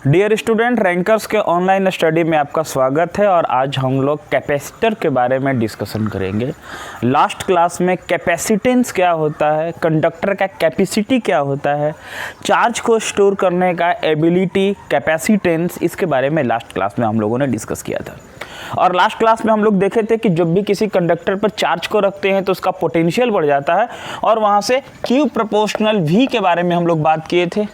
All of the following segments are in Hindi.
डियर स्टूडेंट, रैंकर्स के ऑनलाइन स्टडी में आपका स्वागत है। और आज हम लोग कैपेसिटर के बारे में डिस्कशन करेंगे। लास्ट क्लास में कैपेसिटेंस क्या होता है, कंडक्टर का कैपेसिटी क्या होता है, चार्ज को स्टोर करने का एबिलिटी, कैपेसिटेंस, इसके बारे में लास्ट क्लास में हम लोगों ने डिस्कस किया था। और लास्ट क्लास में हम लोग देखे थे कि जब भी किसी कंडक्टर पर चार्ज को रखते हैं तो उसका पोटेंशियल बढ़ जाता है और वहाँ से Q प्रोपोर्शनल V के बारे में हम लोग बात किए थे।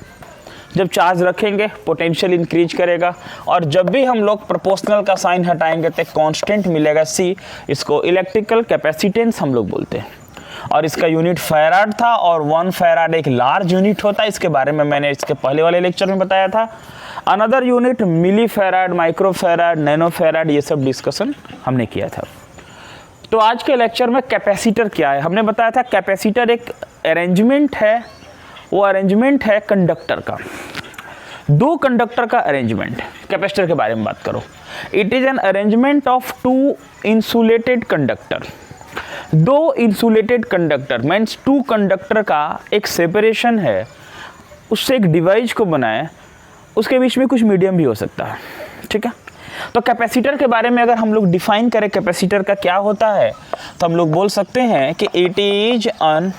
जब चार्ज रखेंगे पोटेंशियल इंक्रीज करेगा और जब भी हम लोग प्रोपोर्शनल का साइन हटाएंगे तो कांस्टेंट मिलेगा C। इसको इलेक्ट्रिकल कैपेसिटेंस हम लोग बोलते हैं और इसका यूनिट फैराड था और 1 फैराड एक लार्ज यूनिट होता है। इसके बारे में मैंने इसके पहले वाले लेक्चर में बताया था। Another unit milli farad, micro farad, nano farad, ये सब डिस्कशन हमने किया था। तो आज के लेक्चर में कैपेसिटर क्या है, हमने बताया था कैपेसिटर एक अरेंजमेंट है। वो अरेंजमेंट है कंडक्टर का, दो कंडक्टर का अरेंजमेंट। कैपेसिटर के बारे में बात करो, it is an arrangement of two insulated conductor. दो insulated conductor means two conductor का एक सेपरेशन है, उससे एक डिवाइस को बनाए, उसके बीच में कुछ मीडियम भी हो सकता है। ठीक है, तो कैपेसिटर के बारे में अगर हम लोग डिफाइन करें कैपेसिटर का क्या होता है तो हम लोग बोल सकते हैं कि it is N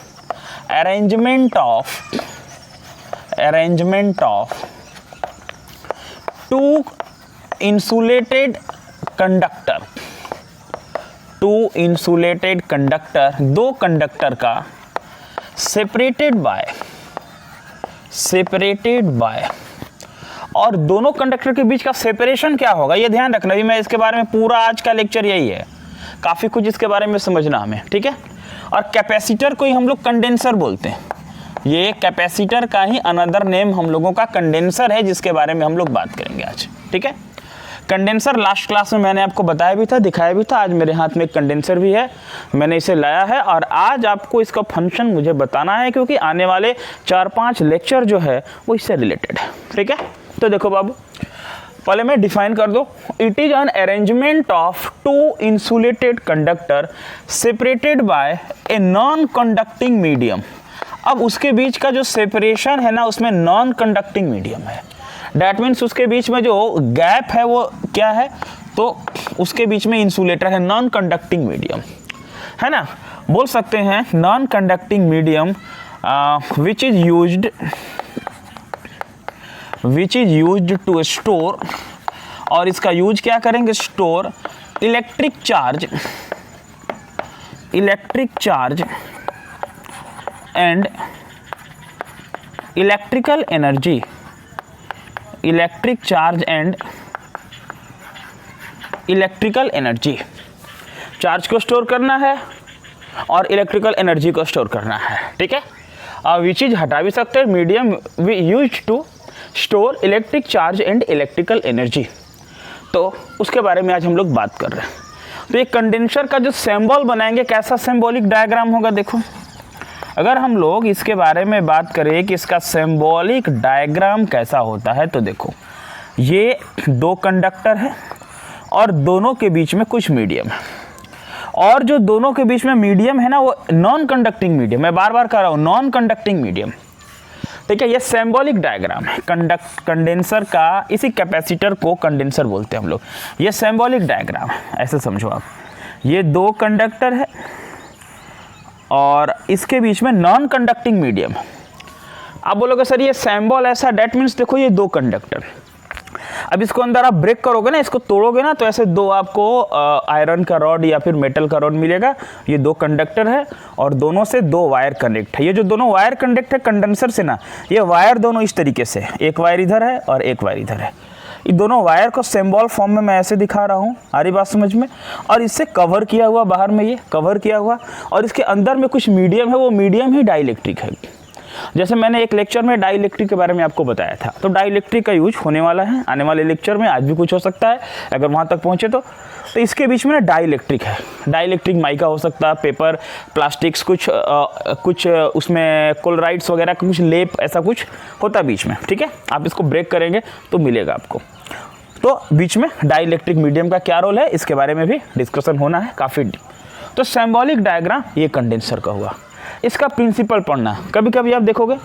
arrangement of two insulated conductor, दो कंडक्टर का separated by और दोनों कंडक्टर के बीच का सेपरेशन क्या होगा ये ध्यान रखना। भी मैं इसके बारे में पूरा आज का लेक्चर यही है, काफी कुछ इसके बारे में समझना हमें। ठीक है, और कैपेसिटर को ही हम लोग कंडेंसर बोलते हैं। ये कैपेसिटर का ही अनदर नेम हम लोगों का कंडेंसर है, जिसके बारे में हम लोग बात करेंगे आज। ठीक है, कंडेंसर लास्ट क्लास में मैंने आपको बताया भी था, दिखाया भी था। आज मेरे हाथ में एक कंडेंसर भी है, मैंने इसे लाया है और आज आपको इसका फंक्शन मुझे बताना है, क्योंकि आने वाले 4-5 लेक्चर जो है वो इससे रिलेटेड है। ठीक है, तो देखो बाबू, पहले मैं डिफाइन कर दो। It is an arrangement of two insulated conductor separated by a non conducting medium. अब उसके बीच का जो सेपरेशन है ना, उसमें नॉन कंडक्टिंग मीडियम है। डैट मीन्स उसके बीच में जो गैप है वो क्या है, तो उसके बीच में इंसुलेटर है, नॉन कंडक्टिंग मीडियम है ना। बोल सकते हैं non conducting medium which is used to store, और इसका यूज क्या करेंगे, store electric charge and electrical energy. Electric charge and electrical energy, charge को स्टोर करना है और इलेक्ट्रिकल एनर्जी को स्टोर करना है। ठीक है, विच इज हटा भी सकते हैं, medium we use to store electric charge and electrical energy. तो उसके बारे में आज हम लोग बात कर रहे हैं। तो ये कंडेंसर का जो सिंबल बनाएंगे, कैसा सिंबॉलिक डायग्राम होगा, देखो अगर हम लोग इसके बारे में बात करें कि इसका सिंबॉलिक डायग्राम कैसा होता है, तो देखो ये दो कंडक्टर है और दोनों के बीच में कुछ मीडियम है, और जो दोनों के बीच में मीडियम है ना वो नॉन कंडक्टिंग मीडियम, मैं बार बार कह रहा हूँ नॉन कंडक्टिंग मीडियम। ठीक है, ये सिंबॉलिक डायग्राम है कंडेंसर का, इसी कैपेसिटर को कंडेंसर बोलते हैं हम लोग। ये सिंबॉलिक डायग्राम है, ऐसे समझो आप। ये दो कंडक्टर है और इसके बीच में नॉन कंडक्टिंग मीडियम है। आप बोलोगे सर ये सिंबल ऐसा, डेट मीन्स देखो ये दो कंडक्टर। अब इसको अंदर आप ब्रेक करोगे ना, इसको तोड़ोगे ना, तो ऐसे दो आपको आयरन का रॉड या फिर मेटल का रॉड मिलेगा। ये दो कंडक्टर है और दोनों से दो वायर कनेक्ट है। ये जो दोनों वायर कनेक्ट है कंडेंसर से ना, ये वायर दोनों इस तरीके से, एक वायर इधर है और एक वायर इधर है। ये दोनों वायर को सिंबल फॉर्म में मैं ऐसे दिखा रहा हूँ, आ रही बात समझ में। और इससे कवर किया हुआ, बाहर में ये कवर किया हुआ, और इसके अंदर में कुछ मीडियम है, वो मीडियम ही डाइलेक्ट्रिक है। जैसे मैंने एक लेक्चर में डाइलेक्ट्रिक के बारे में आपको बताया था, तो डाइलेक्ट्रिक का यूज होने वाला है आने वाले लेक्चर में, आज भी कुछ हो सकता है अगर वहाँ तक पहुँचे तो इसके बीच में ना डाइलेक्ट्रिक है। डाइलेक्ट्रिक माइका हो सकता है, पेपर, प्लास्टिक्स, कुछ उसमें क्लोराइड्स वगैरह का कुछ लेप, ऐसा कुछ होता है बीच में। ठीक है, आप इसको ब्रेक करेंगे तो मिलेगा आपको। तो बीच में डाइलेक्ट्रिक मीडियम का क्या रोल है, इसके बारे में भी डिस्कशन होना है काफ़ी। तो सिंबॉलिक डायग्राम ये कंडेंसर का हुआ। इसका प्रिंसिपल पढ़ना, कभी कभी आप देखोगे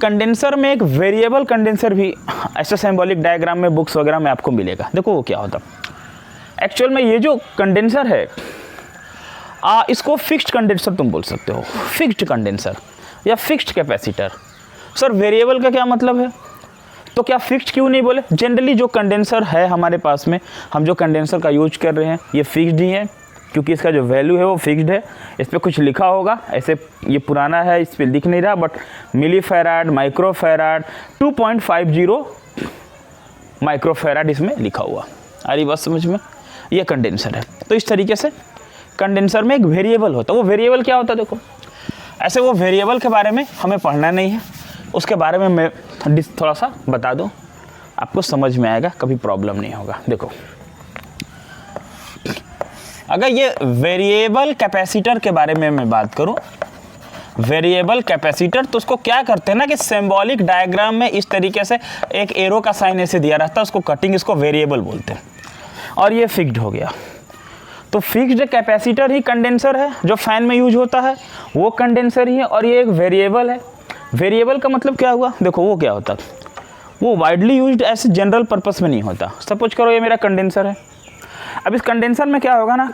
कंडेंसर में एक वेरिएबल कंडेंसर भी ऐसा सिंबॉलिक डायग्राम में बुक्स वगैरह में आपको मिलेगा। देखो वो क्या होता एक्चुअल में, ये जो कंडेंसर है इसको फिक्स्ड कंडेंसर तुम बोल सकते हो, फिक्स्ड कंडेंसर या फिक्स्ड कैपेसिटर। सर वेरिएबल का क्या मतलब है, तो क्या फिक्स्ड क्यों नहीं बोले? जनरली जो कंडेंसर है हमारे पास में, हम जो कंडेंसर का यूज कर रहे हैं ये फिक्स्ड ही है, क्योंकि इसका जो वैल्यू है वो फिक्स्ड है। इस पर कुछ लिखा होगा, ऐसे ये पुराना है इस पर दिख नहीं रहा, बट मिलीफेराड, माइक्रोफेराड, 2.50 माइक्रोफेराड इसमें लिखा हुआ। आ रही बात समझ में? ये कंडेंसर है। तो इस तरीके से कंडेंसर में एक वेरिएबल होता है। वो वेरिएबल क्या होता है? देखो ऐसे वो वेरिएबल के बारे में हमें पढ़ना नहीं है, उसके बारे में मैं थोड़ा सा बता दूं, आपको समझ में आएगा, कभी प्रॉब्लम नहीं होगा। देखो अगर ये वेरिएबल कैपेसिटर के बारे में मैं बात करूं, वेरिएबल कैपेसिटर, तो उसको क्या करते हैं ना कि सिंबॉलिक डायग्राम में इस तरीके से एक एरो का साइन ऐसे दिया रहता है, उसको कटिंग, इसको वेरिएबल बोलते हैं। और ये फिक्स्ड हो गया, तो फिक्स्ड कैपेसिटर ही कंडेंसर है, जो फैन में यूज होता है वो कंडेंसर ही है। और ये एक वेरिएबल है। वेरिएबल का मतलब क्या हुआ? देखो वो क्या होता है, वो वाइडली यूज्ड ऐसे जनरल पर्पस में नहीं होता। सपोज करो ये मेरा कंडेंसर है, अब इस कंडेंसर में क्या होगा ना,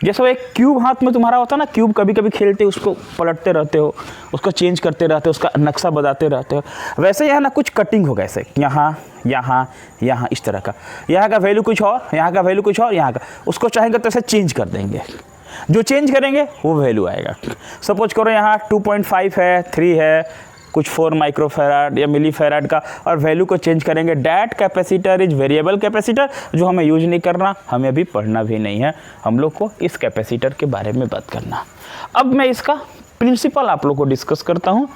जैसे वो एक क्यूब हाथ में तुम्हारा होता है ना, क्यूब कभी कभी खेलते उसको पलटते रहते हो, उसको चेंज करते रहते हो, उसका नक्शा बताते रहते हो, वैसे यहाँ ना कुछ कटिंग होगा ऐसे, यहाँ यहाँ यहाँ इस तरह का, यहाँ का वैल्यू कुछ और, यहाँ का वैल्यू कुछ और, यहाँ का, उसको चाहेंगे तो ऐसे चेंज कर देंगे, जो चेंज करेंगे वो वैल्यू आएगा। सपोज करो यहाँ 2.5 है, 3 है, कुछ 4 माइक्रोफेराड या मिलीफेराड का, और वैल्यू को चेंज करेंगे। That capacitor is variable capacitor, जो हमें यूज नहीं करना, हमें अभी पढ़ना भी नहीं है, हम लोग को इस कैपेसिटर के बारे में बात करना। अब मैं इसका प्रिंसिपल आप लोग को डिस्कस करता हूँ,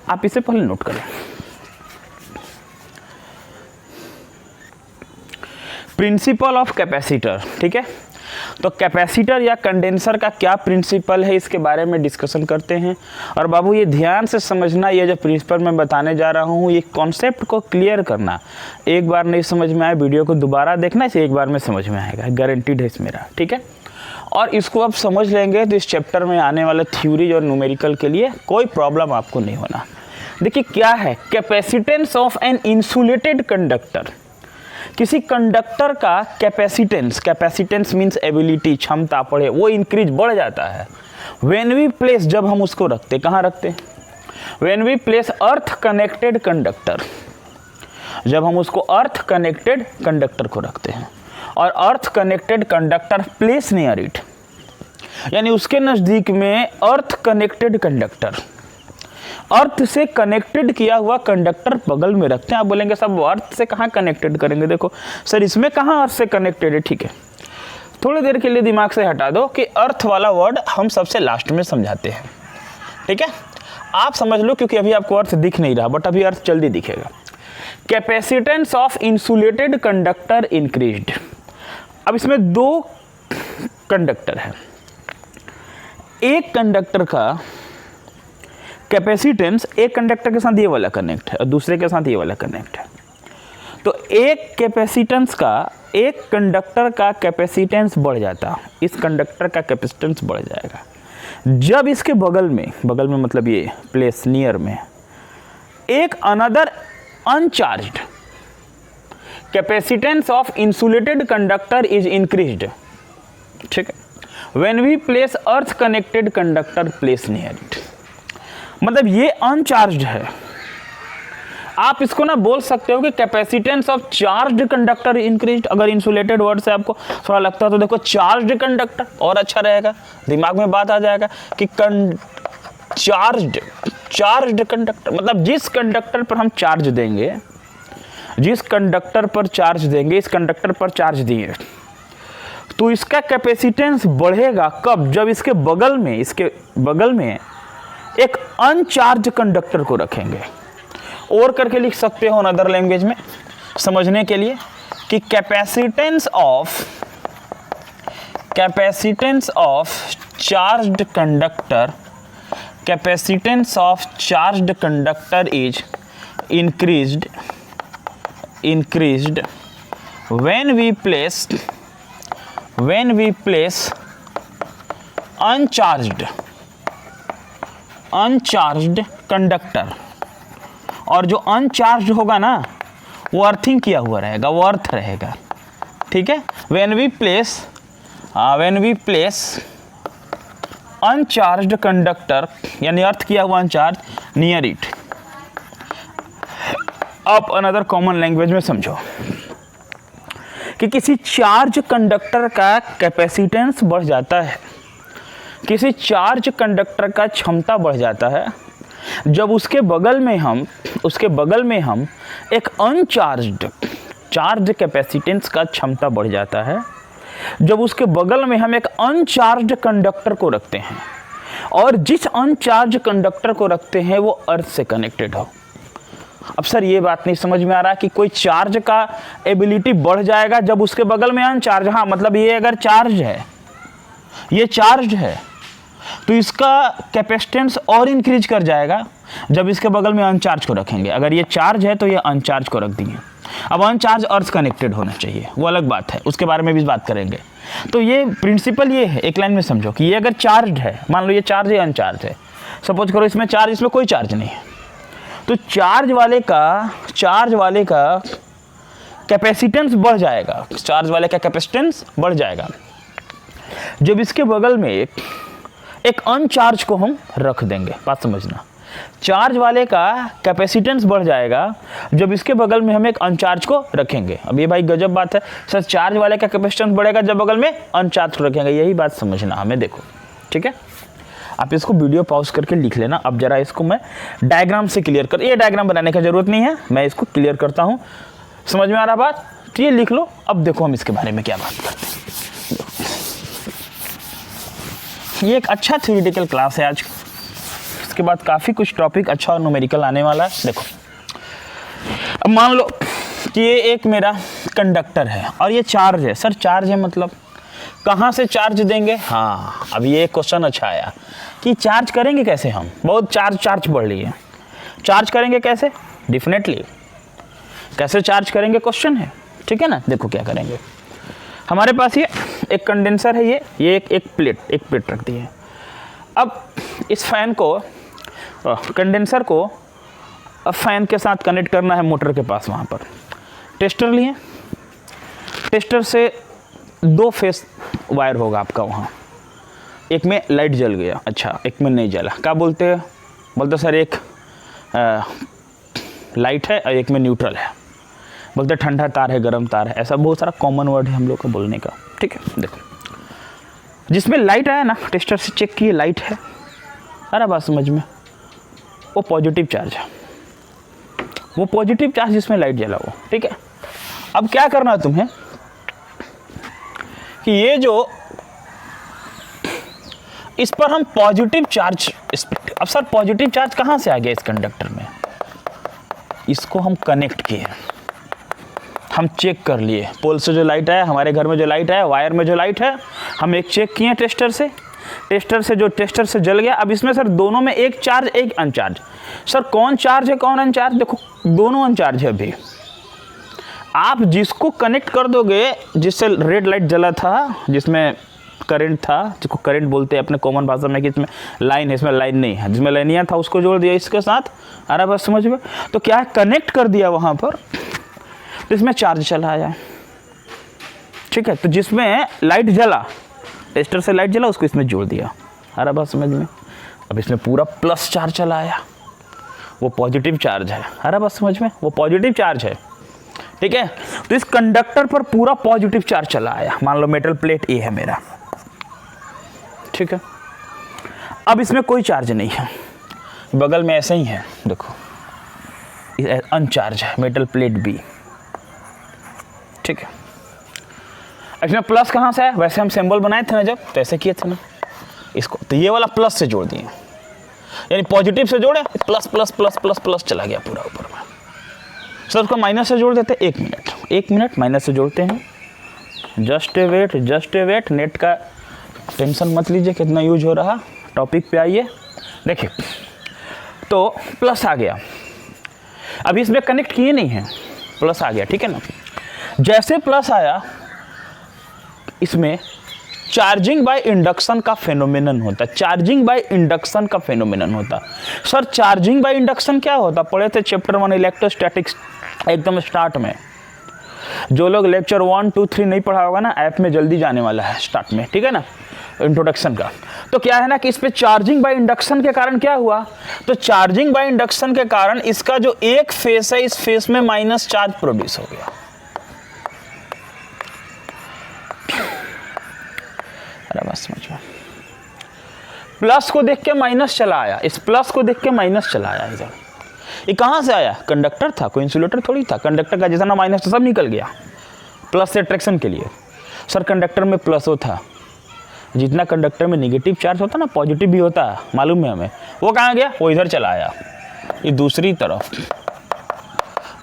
आप इसे पहले नोट करें। प्रिंसिपल ऑफ कैपेसिटर, ठीक है। तो कैपेसिटर या कंडेंसर का क्या प्रिंसिपल है, इसके बारे में डिस्कशन करते हैं। और बाबू ये ध्यान से समझना, ये जो प्रिंसिपल मैं बताने जा रहा हूँ, ये कॉन्सेप्ट को क्लियर करना। एक बार नहीं समझ में आए, वीडियो को दोबारा देखना, इसे एक बार में समझ में आएगा, गारंटीड है इस मेरा, ठीक है। और इसको आप समझ लेंगे तो इस चैप्टर में आने वाले थ्योरी और न्यूमेरिकल के लिए कोई प्रॉब्लम आपको नहीं होना। देखिए क्या है capacitance of an insulated conductor. किसी कंडक्टर का कैपेसिटेंस, कैपेसिटेंस मीन्स एबिलिटी, क्षमता, पढ़े, वो इंक्रीज, बढ़ जाता है व्हेन वी प्लेस, जब हम उसको रखते, कहाँ रखते हैं? When we place earth connected conductor, जब हम उसको अर्थ कनेक्टेड कंडक्टर को रखते हैं। और earth connected conductor place near it, यानी उसके नजदीक में अर्थ कनेक्टेड कंडक्टर, अर्थ से कनेक्टेड किया हुआ कंडक्टर बगल में रखते हैं। आप बोलेंगे सब अर्थ से कहाँ कनेक्टेड करेंगे? देखो सर इसमें कहाँ अर्थ से कनेक्टेड है, ठीक है। थोड़ी देर के लिए दिमाग से हटा दो कि अर्थ वाला वर्ड हम सबसे लास्ट में समझाते हैं, ठीक है। आप समझ लो, क्योंकि अभी आपको अर्थ दिख नहीं रहा, बट अभी अर्थ जल्दी दिखेगा। Capacitance of insulated conductor increased. अब इसमें दो कंडक्टर है, एक कंडक्टर का कैपेसिटेंस, एक कंडक्टर के साथ ये वाला कनेक्ट है और दूसरे के साथ ये वाला कनेक्ट है। तो एक कैपेसिटेंस का, एक कंडक्टर का कैपेसिटेंस बढ़ जाता, इस कंडक्टर का कैपेसिटेंस बढ़ जाएगा जब इसके बगल में मतलब ये प्लेस नियर में एक another uncharged capacitance of insulated conductor is increased, ठीक है। When we place earth connected conductor place near it, मतलब ये अनचार्ज्ड है। आप इसको ना बोल सकते हो कि capacitance of charged conductor increased. अगर इंसुलेटेड वर्ड से आपको थोड़ा लगता है तो देखो चार्ज्ड कंडक्टर और अच्छा रहेगा, दिमाग में बात आ जाएगा कि चार्ज्ड कंडक्टर, मतलब जिस कंडक्टर पर हम चार्ज देंगे, जिस कंडक्टर पर चार्ज देंगे, इस कंडक्टर पर चार्ज दिए तो इसका कैपेसिटेंस बढ़ेगा। कब? जब इसके बगल में एक अनचार्ज कंडक्टर को रखेंगे। और करके लिख सकते हो अदर लैंग्वेज में समझने के लिए कि capacitance of charged conductor is increased when we place uncharged conductor और जो अनचार्ज होगा ना वो अर्थिंग किया हुआ रहेगा, वो अर्थ रहेगा, ठीक है। When we place uncharged conductor यानी अर्थ किया हुआ अनचार्ज नियर इट। अब अनदर कॉमन लैंग्वेज में समझो कि किसी चार्ज कंडक्टर का कैपेसिटेंस बढ़ जाता है, किसी चार्ज कंडक्टर का क्षमता बढ़ जाता है जब उसके बगल में हम एक अनचार्ज्ड चार्ज कैपेसिटेंस का क्षमता बढ़ जाता है जब उसके बगल में हम एक अनचार्ज्ड कंडक्टर को रखते हैं और जिस अनचार्ज कंडक्टर को रखते हैं वो अर्थ से कनेक्टेड हो। अब सर ये बात नहीं समझ में आ रहा कि कोई चार्ज का एबिलिटी बढ़ जाएगा जब उसके बगल में अनचार्ज, हाँ मतलब ये अगर चार्ज है, ये चार्ज है तो इसका कैपेसिटेंस और इंक्रीज कर जाएगा जब इसके बगल में अनचार्ज को रखेंगे। अगर ये चार्ज है तो ये अनचार्ज को रख दिए। अब अनचार्ज अर्थ कनेक्टेड होना चाहिए, वो अलग बात है, उसके बारे में भी बात करेंगे। तो ये प्रिंसिपल ये है, एक लाइन में समझो कि ये अगर चार्ज है, मान लो ये चार्ज है अनचार्ज है, सपोज करो इसमें चार्ज, इसमें कोई चार्ज नहीं है, तो चार्ज वाले का कैपेसिटेंस बढ़ जाएगा, चार्ज वाले का कैपेसिटेंस बढ़ जाएगा जब इसके बगल में एक अनचार्ज को हम रख देंगे। बात समझना, चार्ज वाले का कैपेसिटेंस बढ़ जाएगा जब इसके बगल में हम एक अनचार्ज को रखेंगे। अब ये भाई गजब बात है सर, चार्ज वाले का कैपेसिटेंस बढ़ेगा जब बगल में अनचार्ज को रखेंगे, यही बात समझना हमें। देखो ठीक है, आप इसको वीडियो पॉज करके लिख लेना। अब जरा इसको मैं डायग्राम से क्लियर कर, ये डायग्राम बनाने की जरूरत नहीं है, मैं इसको क्लियर करता हूँ। समझ में आ रहा बात? तो ये लिख लो। अब देखो हम इसके बारे में क्या बात करते हैं। ये एक अच्छा थ्योरेटिकल क्लास है आज, इसके बाद काफ़ी कुछ टॉपिक अच्छा और न्यूमेरिकल आने वाला है। देखो अब मान लो कि ये एक मेरा कंडक्टर है और ये चार्ज है। सर चार्ज है मतलब कहाँ से चार्ज देंगे? हाँ, अब ये क्वेश्चन अच्छा आया कि चार्ज करेंगे कैसे हम, बहुत चार्ज पढ़ लिए, चार्ज करेंगे कैसे? डेफिनेटली कैसे चार्ज करेंगे क्वेश्चन है, ठीक है ना। देखो क्या करेंगे, हमारे पास ये एक कंडेंसर है, ये एक प्लेट रख दी है। अब इस फैन को, कंडेंसर को अब फैन के साथ कनेक्ट करना है मोटर के पास। वहाँ पर टेस्टर लिए, टेस्टर से 2 फेस वायर होगा आपका वहाँ, एक में लाइट जल गया, अच्छा एक में नहीं जला, क्या बोलते सर एक लाइट है और एक में न्यूट्रल है, बोलते ठंडा तार है, गर्म तार है, ऐसा बहुत सारा कॉमन वर्ड है हम लोग को बोलने का, ठीक है। देखो जिसमें लाइट आया ना, टेस्टर से चेक किए लाइट है, अरे बात समझ में, वो पॉजिटिव चार्ज है, वो पॉजिटिव चार्ज जिसमें लाइट जला वो, ठीक है। अब क्या करना है तुम्हें कि ये जो इस पर हम पॉजिटिव चार्ज, अब सर पॉजिटिव चार्ज कहाँ से आ गया इस कंडक्टर में? इसको हम कनेक्ट किए, हम चेक कर लिए, पोल से जो लाइट आया, हमारे घर में जो लाइट आया, वायर में जो लाइट है, हम एक चेक किए टेस्टर से जो टेस्टर से जल गया। अब इसमें सर दोनों में एक चार्ज एक अनचार्ज, सर कौन चार्ज है कौन अनचार्ज? देखो दोनों अनचार्ज है। अभी आप जिसको कनेक्ट कर दोगे, जिससे रेड लाइट जला था, जिसमें करंट था, जिसको करंट बोलते हैं अपने कॉमन भाषा में, कि इसमें लाइन है, इसमें लाइन नहीं है, जिसमें लाइनिया था उसको जोड़ दिया इसके साथ, अरे बस समझ में, तो क्या है कनेक्ट कर दिया वहाँ पर, तो इसमें चार्ज चला आया, ठीक है। तो जिसमें लाइट जला, टेस्टर से लाइट जला, उसको इसमें जोड़ दिया, अरे बात समझ में। अब इसमें पूरा प्लस चार्ज चला आया, वो पॉजिटिव चार्ज है, अरे बात समझ में, वो पॉजिटिव चार्ज है, ठीक है। तो इस कंडक्टर पर पूरा पॉजिटिव चार्ज चला आया। मान लो मेटल प्लेट ए है मेरा, ठीक है। अब इसमें कोई चार्ज नहीं है, बगल में ऐसे ही है, देखो अनचार्ज है, मेटल प्लेट बी, ठीक है। इसमें प्लस कहाँ से है? वैसे हम सिंबल बनाए थे ना जब, तो ऐसे किए थे ना इसको, तो ये वाला प्लस से जोड़ दिए, यानी पॉजिटिव से जोड़े, plus plus plus plus plus चला गया पूरा ऊपर में। सर उसको माइनस से जोड़ देते, एक मिनट माइनस से जोड़ते हैं। जस्ट ए वेट, नेट का टेंशन मत लीजिए कितना यूज हो रहा, टॉपिक पे आइए। देखिए तो प्लस आ गया, अभी इसमें कनेक्ट किए नहीं है, प्लस आ गया, ठीक है ना। जैसे प्लस आया, इसमें चार्जिंग बाय इंडक्शन का फेनोमेनन होता है। चार्जिंग बाय इंडक्शन का फेनोमेनन होता। सर चार्जिंग बाय इंडक्शन क्या होता? पढ़े थे चैप्टर 1 इलेक्ट्रोस्टैटिक्स एकदम स्टार्ट में। जो लोग लेक्चर 1, 2, 3 नहीं पढ़ा होगा ना, ऐप में जल्दी जाने वाला है स्टार्ट में, ठीक है ना, इंट्रोडक्शन का। तो क्या है ना कि इस पे चार्जिंग बाय इंडक्शन के कारण क्या हुआ, तो चार्जिंग बाय इंडक्शन के कारण इसका जो एक फेस है, इस फेस में माइनस चार्ज प्रोड्यूस हो गया। अरे बस समझ में, प्लस को देख के माइनस चला आया, इस प्लस को देख के माइनस चला आया इधर। ये कहां से आया? कंडक्टर था, कोई इंसुलेटर थोड़ी था। कंडक्टर का जैसा ना माइनस तो सब निकल गया प्लस से अट्रैक्शन के लिए। सर कंडक्टर में प्लस होता, जितना कंडक्टर में नेगेटिव चार्ज होता ना, पॉजिटिव भी होता है, मालूम है हमें। वो कहाँ गया? वो इधर चला आया, ये दूसरी तरफ,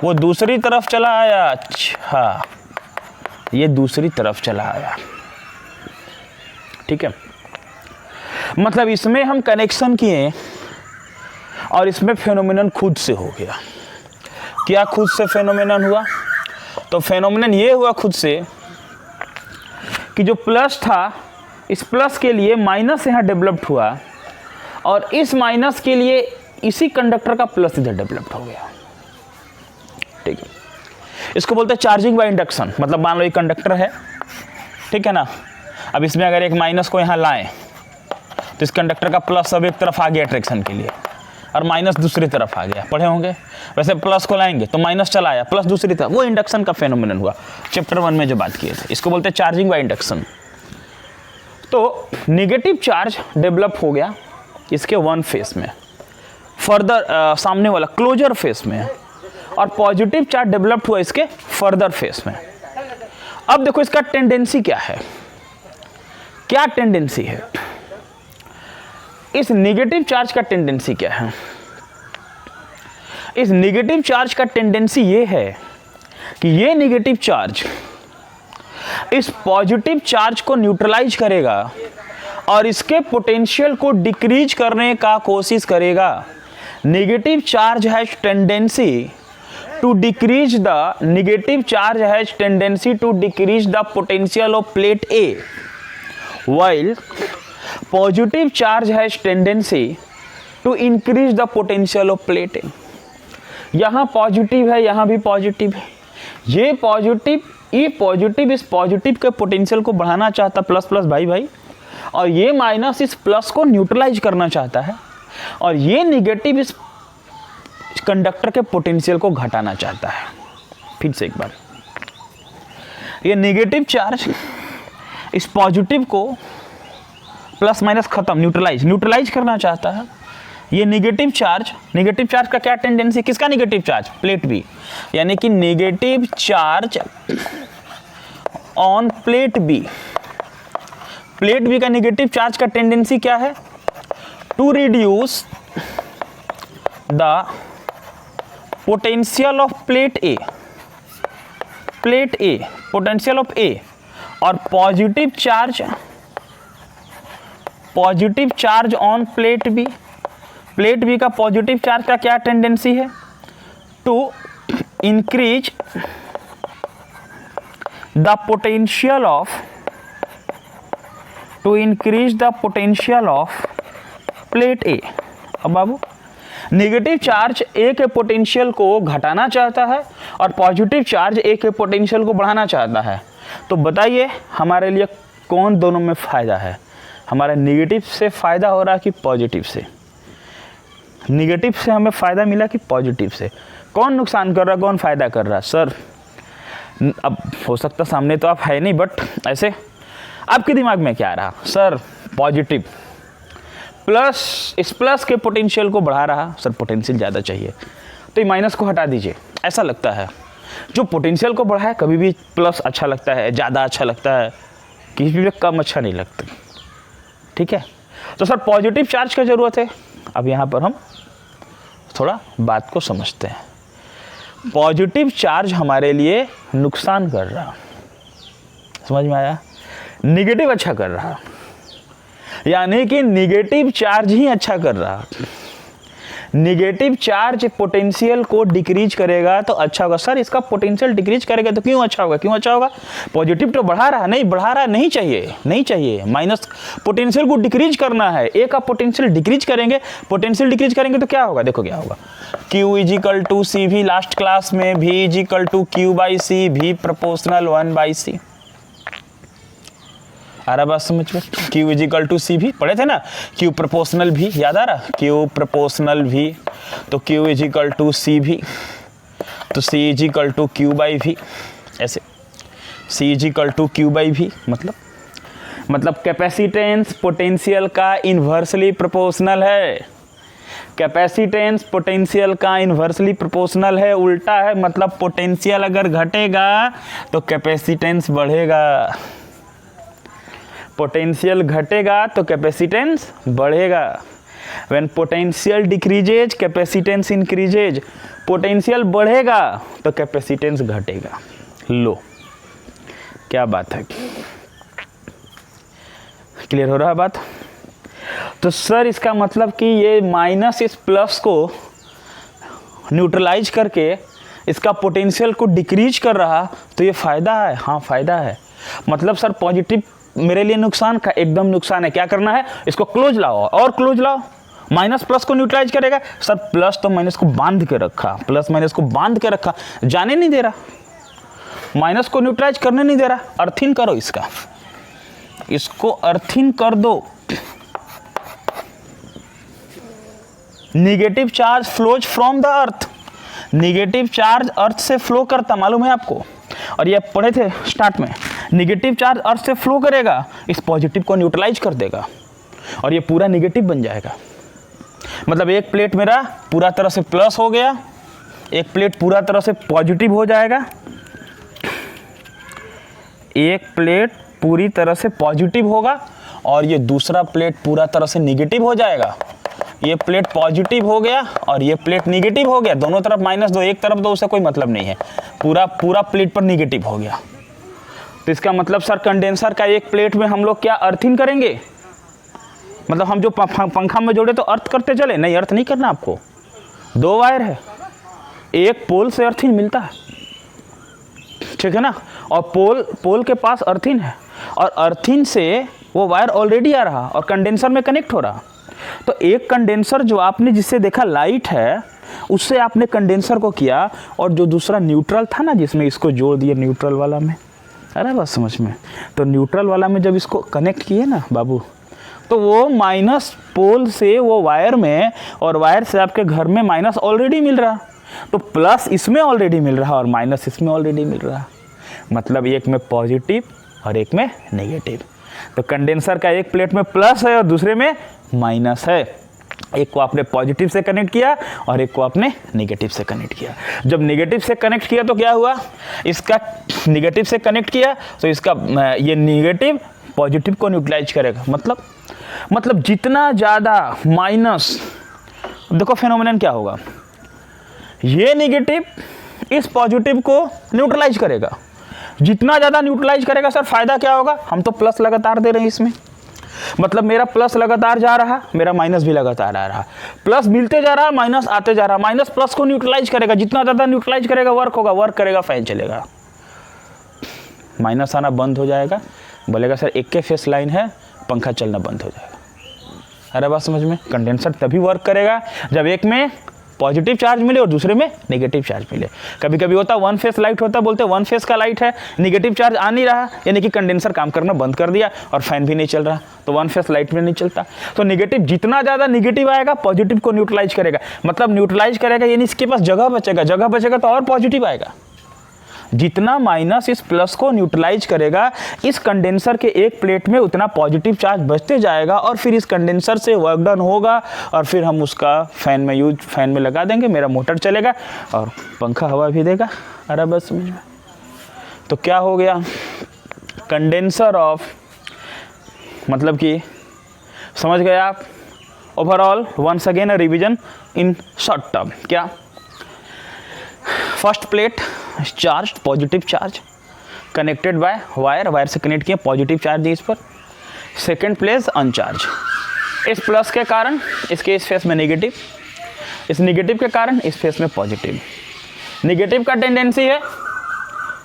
वो दूसरी तरफ चला आया। अच्छा, ये दूसरी तरफ चला आया, ठीक है। मतलब इसमें हम कनेक्शन किए और इसमें फेनोमेनन खुद से हो गया। क्या खुद से फेनोमेनन हुआ? तो फेनोमेनन ये हुआ खुद से कि जो प्लस था, इस प्लस के लिए माइनस यहाँ डेवलप्ड हुआ और इस माइनस के लिए इसी कंडक्टर का प्लस इधर डेवलप्ड हो गया, ठीक है। इसको बोलते हैं चार्जिंग बाय इंडक्शन। मतलब मान लो ये कंडक्टर है, ठीक है ना, अब इसमें अगर एक माइनस को यहाँ लाएं तो इस कंडक्टर का प्लस अब एक तरफ आ गया अट्रैक्शन के लिए और माइनस दूसरी तरफ आ गया, पढ़े होंगे। वैसे प्लस को लाएंगे तो माइनस चला आया, प्लस दूसरी तरफ, वो इंडक्शन का फेनोमेनन हुआ चैप्टर 1 में जो बात किए थे। इसको बोलते हैं चार्जिंग बाय इंडक्शन। तो नेगेटिव चार्ज डेवलप हो गया इसके वन फेस में, फर्दर सामने वाला क्लोजर फेस में, और पॉजिटिव चार्ज डेवलप हुआ इसके फर्दर फेस में। अब देखो इसका टेंडेंसी क्या है, क्या टेंडेंसी है इस नेगेटिव चार्ज का? टेंडेंसी क्या है इस नेगेटिव चार्ज का? टेंडेंसी ये है कि ये नेगेटिव चार्ज इस पॉजिटिव चार्ज को न्यूट्रलाइज करेगा और इसके पोटेंशियल को डिक्रीज करने का कोशिश करेगा। Negative charge has tendency to decrease the negative charge has tendency to decrease the potential of plate A, while positive charge has tendency to increase the potential of plate A। यहाँ पॉजिटिव है, यहाँ भी पॉजिटिव है, ये पॉजिटिव इस पॉजिटिव के पोटेंशियल को बढ़ाना चाहता, प्लस प्लस भाई भाई, और ये माइनस इस प्लस को न्यूट्रलाइज करना चाहता है, और ये निगेटिव इस कंडक्टर के पोटेंशियल को घटाना चाहता है। फिर से एक बार, ये नेगेटिव चार्ज इस पॉजिटिव को प्लस माइनस खत्म, न्यूट्रलाइज करना चाहता है। ये नेगेटिव चार्ज का क्या टेंडेंसी? किसका नेगेटिव चार्ज? प्लेट बी, यानी कि negative charge on plate B. Plate B का नेगेटिव चार्ज का टेंडेंसी क्या है? To reduce the potential of plate A, potential of A, और positive charge on plate B. Plate B का पॉजिटिव चार्ज का क्या टेंडेंसी है? To increase the potential of plate A. अब बाबू, नेगेटिव चार्ज ए के पोटेंशियल को घटाना चाहता है और पॉजिटिव चार्ज ए के पोटेंशियल को बढ़ाना चाहता है। तो बताइए हमारे लिए कौन दोनों में फ़ायदा है? हमारा नेगेटिव से फ़ायदा हो रहा है कि पॉजिटिव से? नेगेटिव से हमें फ़ायदा मिला कि पॉजिटिव से? कौन नुकसान कर रहा है, कौन फ़ायदा कर रहा है? सर अब हो सकता सामने तो आप है नहीं, बट ऐसे आपके दिमाग में क्या आ रहा? सर पॉजिटिव प्लस, इस प्लस के पोटेंशियल को बढ़ा रहा, सर पोटेंशियल ज़्यादा चाहिए तो ये माइनस को हटा दीजिए, ऐसा लगता है। जो पोटेंशियल को बढ़ाए कभी भी प्लस अच्छा लगता है, ज़्यादा अच्छा लगता है, किसी भी कम अच्छा नहीं लगता, ठीक है। तो सर पॉजिटिव चार्ज का ज़रूरत है। अब यहाँ पर हम थोड़ा बात को समझते हैं। पॉजिटिव चार्ज हमारे लिए नुकसान कर रहा, समझ में आया? नेगेटिव अच्छा कर रहा, यानी कि नेगेटिव चार्ज ही अच्छा कर रहा। निगेटिव चार्ज पोटेंशियल को डिक्रीज करेगा तो अच्छा होगा। सर इसका पोटेंशियल डिक्रीज करेगा तो क्यों अच्छा होगा? क्यों अच्छा होगा? पॉजिटिव तो बढ़ा रहा, नहीं बढ़ा रहा, नहीं चाहिए, नहीं चाहिए। माइनस पोटेंशियल को डिक्रीज करना है। ए का पोटेंशियल डिक्रीज करेंगे, पोटेंशियल डिक्रीज करेंगे तो क्या होगा? देखो क्या होगा, Q is equal to C V, last class में V is equal to Q by C, V proportional 1/c। आ रहा बात समझ में? Q इजिकल टू सी भी पढ़े थे ना, Q प्रोपोर्शनल भी, याद आ रहा? Q प्रोपोर्शनल भी, तो Q is equal to C V, तो C is equal to Q by V, ऐसे C is equal to Q by V. मतलब कैपेसिटेंस पोटेंशियल का इन्वर्सली प्रोपोर्शनल है। कैपेसिटेंस पोटेंशियल का इन्वर्सली प्रोपोर्शनल है, उल्टा है। मतलब पोटेंशियल अगर घटेगा तो कैपेसिटेंस बढ़ेगा, पोटेंशियल घटेगा तो कैपेसिटेंस बढ़ेगा। When potential decreases capacitance increases. Potential बढ़ेगा तो कैपेसिटेंस घटेगा। लो क्या बात है, क्लियर हो रहा है बात? तो सर इसका मतलब कि ये माइनस इस प्लस को न्यूट्रलाइज करके इसका पोटेंशियल को डिक्रीज कर रहा, तो ये फायदा है। हाँ फायदा है। मतलब सर पॉजिटिव मेरे लिए नुकसान का एकदम नुकसान है। क्या करना है? इसको क्लोज लाओ और क्लोज लाओ। माइनस प्लस को न्यूट्रलाइज करेगा। सर प्लस तो माइनस को बांध के रखा, प्लस माइनस को बांध के रखा, जाने नहीं दे रहा, माइनस को न्यूट्रलाइज करने नहीं दे रहा। अर्थिंग करो इसका, इसको अर्थिंग कर दो। Negative charge flows from the earth. Negative charge earth से फ्लो करता, मालूम है आपको? और ये पढ़े थे स्टार्ट में। निगेटिव चार्ज अर्थ से फ्लो करेगा, इस पॉजिटिव को न्यूट्रलाइज कर देगा और ये पूरा निगेटिव बन जाएगा। मतलब एक प्लेट मेरा पूरा तरह से प्लस हो गया, एक प्लेट पूरा तरह से पॉजिटिव हो जाएगा, एक प्लेट पूरी तरह से पॉजिटिव होगा और ये दूसरा प्लेट पूरा तरह से निगेटिव हो जाएगा। ये प्लेट पॉजिटिव हो गया और ये प्लेट निगेटिव हो गया। दोनों तरफ माइनस दो, एक तरफ दो, उससे कोई मतलब नहीं है। पूरा प्लेट पर निगेटिव हो गया। तो इसका मतलब सर कंडेंसर का एक प्लेट में हम लोग क्या अर्थिंग करेंगे? मतलब हम जो पंखा में जोड़े तो अर्थ करते चले? नहीं, अर्थ नहीं करना आपको। दो वायर है, एक पोल से अर्थिंग मिलता है, ठीक है ना, और पोल के पास अर्थिंग है और अर्थिंग से वो वायर ऑलरेडी आ रहा और कंडेंसर में कनेक्ट हो रहा। तो एक कंडेंसर जो आपने जिससे देखा लाइट है, उससे आपने कंडेंसर को किया, और जो दूसरा न्यूट्रल था ना जिसमें इसको जोड़ दिया न्यूट्रल वाला में, अरे बस समझ में, तो न्यूट्रल वाला में जब इसको कनेक्ट किए ना बाबू, तो वो माइनस पोल से वो वायर में, और वायर से आपके घर में माइनस ऑलरेडी मिल रहा, तो प्लस इसमें ऑलरेडी मिल रहा और माइनस इसमें ऑलरेडी मिल रहा। मतलब एक में पॉजिटिव और एक में नेगेटिव। तो कंडेंसर का एक प्लेट में प्लस है और दूसरे में माइनस है। एक को आपने पॉजिटिव से कनेक्ट किया और एक को आपने नेगेटिव से कनेक्ट किया। जब नेगेटिव से कनेक्ट किया तो क्या हुआ? इसका नेगेटिव से कनेक्ट किया तो इसका ये नेगेटिव पॉजिटिव को न्यूट्रलाइज करेगा। मतलब जितना ज़्यादा माइनस, देखो फेनोमेनन क्या होगा, ये नेगेटिव इस पॉजिटिव को न्यूट्रलाइज करेगा। जितना ज़्यादा न्यूट्रलाइज करेगा सर फायदा क्या होगा? हम तो प्लस लगातार दे रहे हैं इसमें, मतलब मेरा प्लस लगातार जा रहा, मेरा माइनस भी लगातार आ रहा, प्लस मिलते जा रहा, माइनस आते जा रहा। माइनस प्लस को न्यूट्रलाइज करेगा, जितना ज़्यादा न्यूट्रलाइज करेगा वर्क होगा, वर्क करेगा फैन चलेगा। माइनस आना बंद हो जाएगा, बोलेगा सर एक के फेस लाइन है, पंखा चलना बंद हो जाएगा। अरे बात समझ में? कंडेंसर तभी वर्क करेगा जब एक में पॉजिटिव चार्ज मिले और दूसरे में नेगेटिव चार्ज मिले। कभी कभी होता वन फेस लाइट होता, बोलते वन फेस का लाइट है, नेगेटिव चार्ज आ नहीं रहा, यानी कि कंडेंसर काम करना बंद कर दिया और फैन भी नहीं चल रहा, तो वन फेस लाइट में नहीं चलता। तो नेगेटिव जितना ज़्यादा नेगेटिव आएगा पॉजिटिव को न्यूट्रलाइज करेगा, मतलब न्यूट्रलाइज करेगा यानी इसके पास जगह बचेगा तो और पॉजिटिव आएगा। जितना माइनस इस प्लस को न्यूट्रलाइज करेगा इस कंडेंसर के एक प्लेट में, उतना पॉजिटिव चार्ज बचते जाएगा और फिर इस कंडेंसर से वर्क डन होगा और फिर हम उसका फैन में लगा देंगे, मेरा मोटर चलेगा और पंखा हवा भी देगा। अरे बस समझ में? तो क्या हो गया? कंडेंसर ऑफ, मतलब कि समझ गए आप? Overall once again a revision in short term. क्या? First plate charge, positive charge connected by wire से कनेक्ट किया, पॉजिटिव चार्ज दी इस पर। सेकेंड प्लेस अनचार्ज, इस प्लस के कारण इसके इस फेस में नेगेटिव, इस निगेटिव के कारण इस फेस में पॉजिटिव। निगेटिव का टेंडेंसी है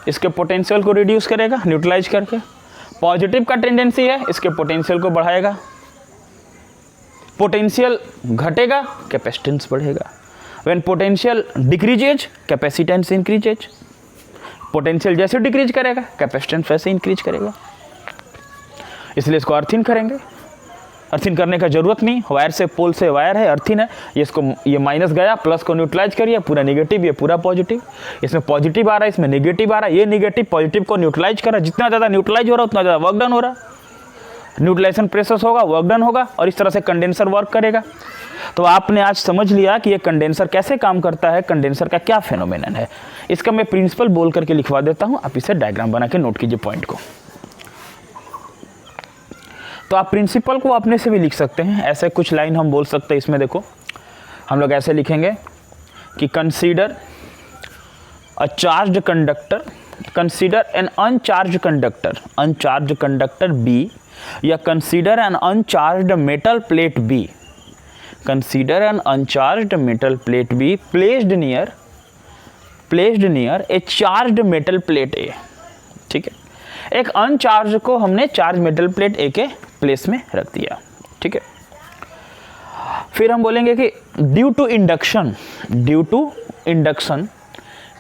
इसके पोटेंशियल को रिड्यूस करेगा न्यूट्रलाइज करके, पॉजिटिव का टेंडेंसी है इसके पोटेंशियल को बढ़ाएगा। पोटेंशियल घटेगा कैपेसिटेंस बढ़ेगा। When potential decreases capacitance increases. Potential जैसे डिक्रीज करेगा कैपेसिटेंस वैसे इंक्रीज करेगा। इसलिए इसको अर्थिंग करेंगे। अर्थिंग करने का जरूरत नहीं, वायर से पोल से वायर है, अर्थिंग है, ये इसको ये माइनस गया, प्लस को न्यूट्रलाइज करिए, पूरा निगेटिव ये पूरा पॉजिटिव। इसमें पॉजिटिव आ रहा है इसमें निगेटिव आ रहा है, ये निगेटिव पॉजिटिव को न्यूट्रलाइज कर रहा है। जितना ज़्यादा न्यूट्रलाइज हो रहा है उतना ज़्यादा वर्क डन हो रहा है। न्यूट्रलाइजेशन प्रोसेस होगा, वर्क डन होगा और इस तरह से कंडेंसर वर्क करेगा। तो आपने आज समझ लिया कि ये कंडेंसर कैसे काम करता है, कंडेंसर का क्या फेनोमेनन है। इसका मैं प्रिंसिपल बोल करके लिखवा देता हूँ, आप इसे डायग्राम बना के नोट कीजिए पॉइंट को। तो आप प्रिंसिपल को अपने से भी लिख सकते हैं, ऐसे कुछ लाइन हम बोल सकते हैं। इसमें देखो हम लोग ऐसे लिखेंगे कि consider a charged conductor, consider an uncharged conductor B, या consider an uncharged metal plate B, consider an uncharged metal plate B placed near a charged metal plate A. ठीक है, एक अनचार्ज को हमने चार्ज मेटल प्लेट ए के प्लेस में रख दिया। ठीक है, फिर हम बोलेंगे कि due to induction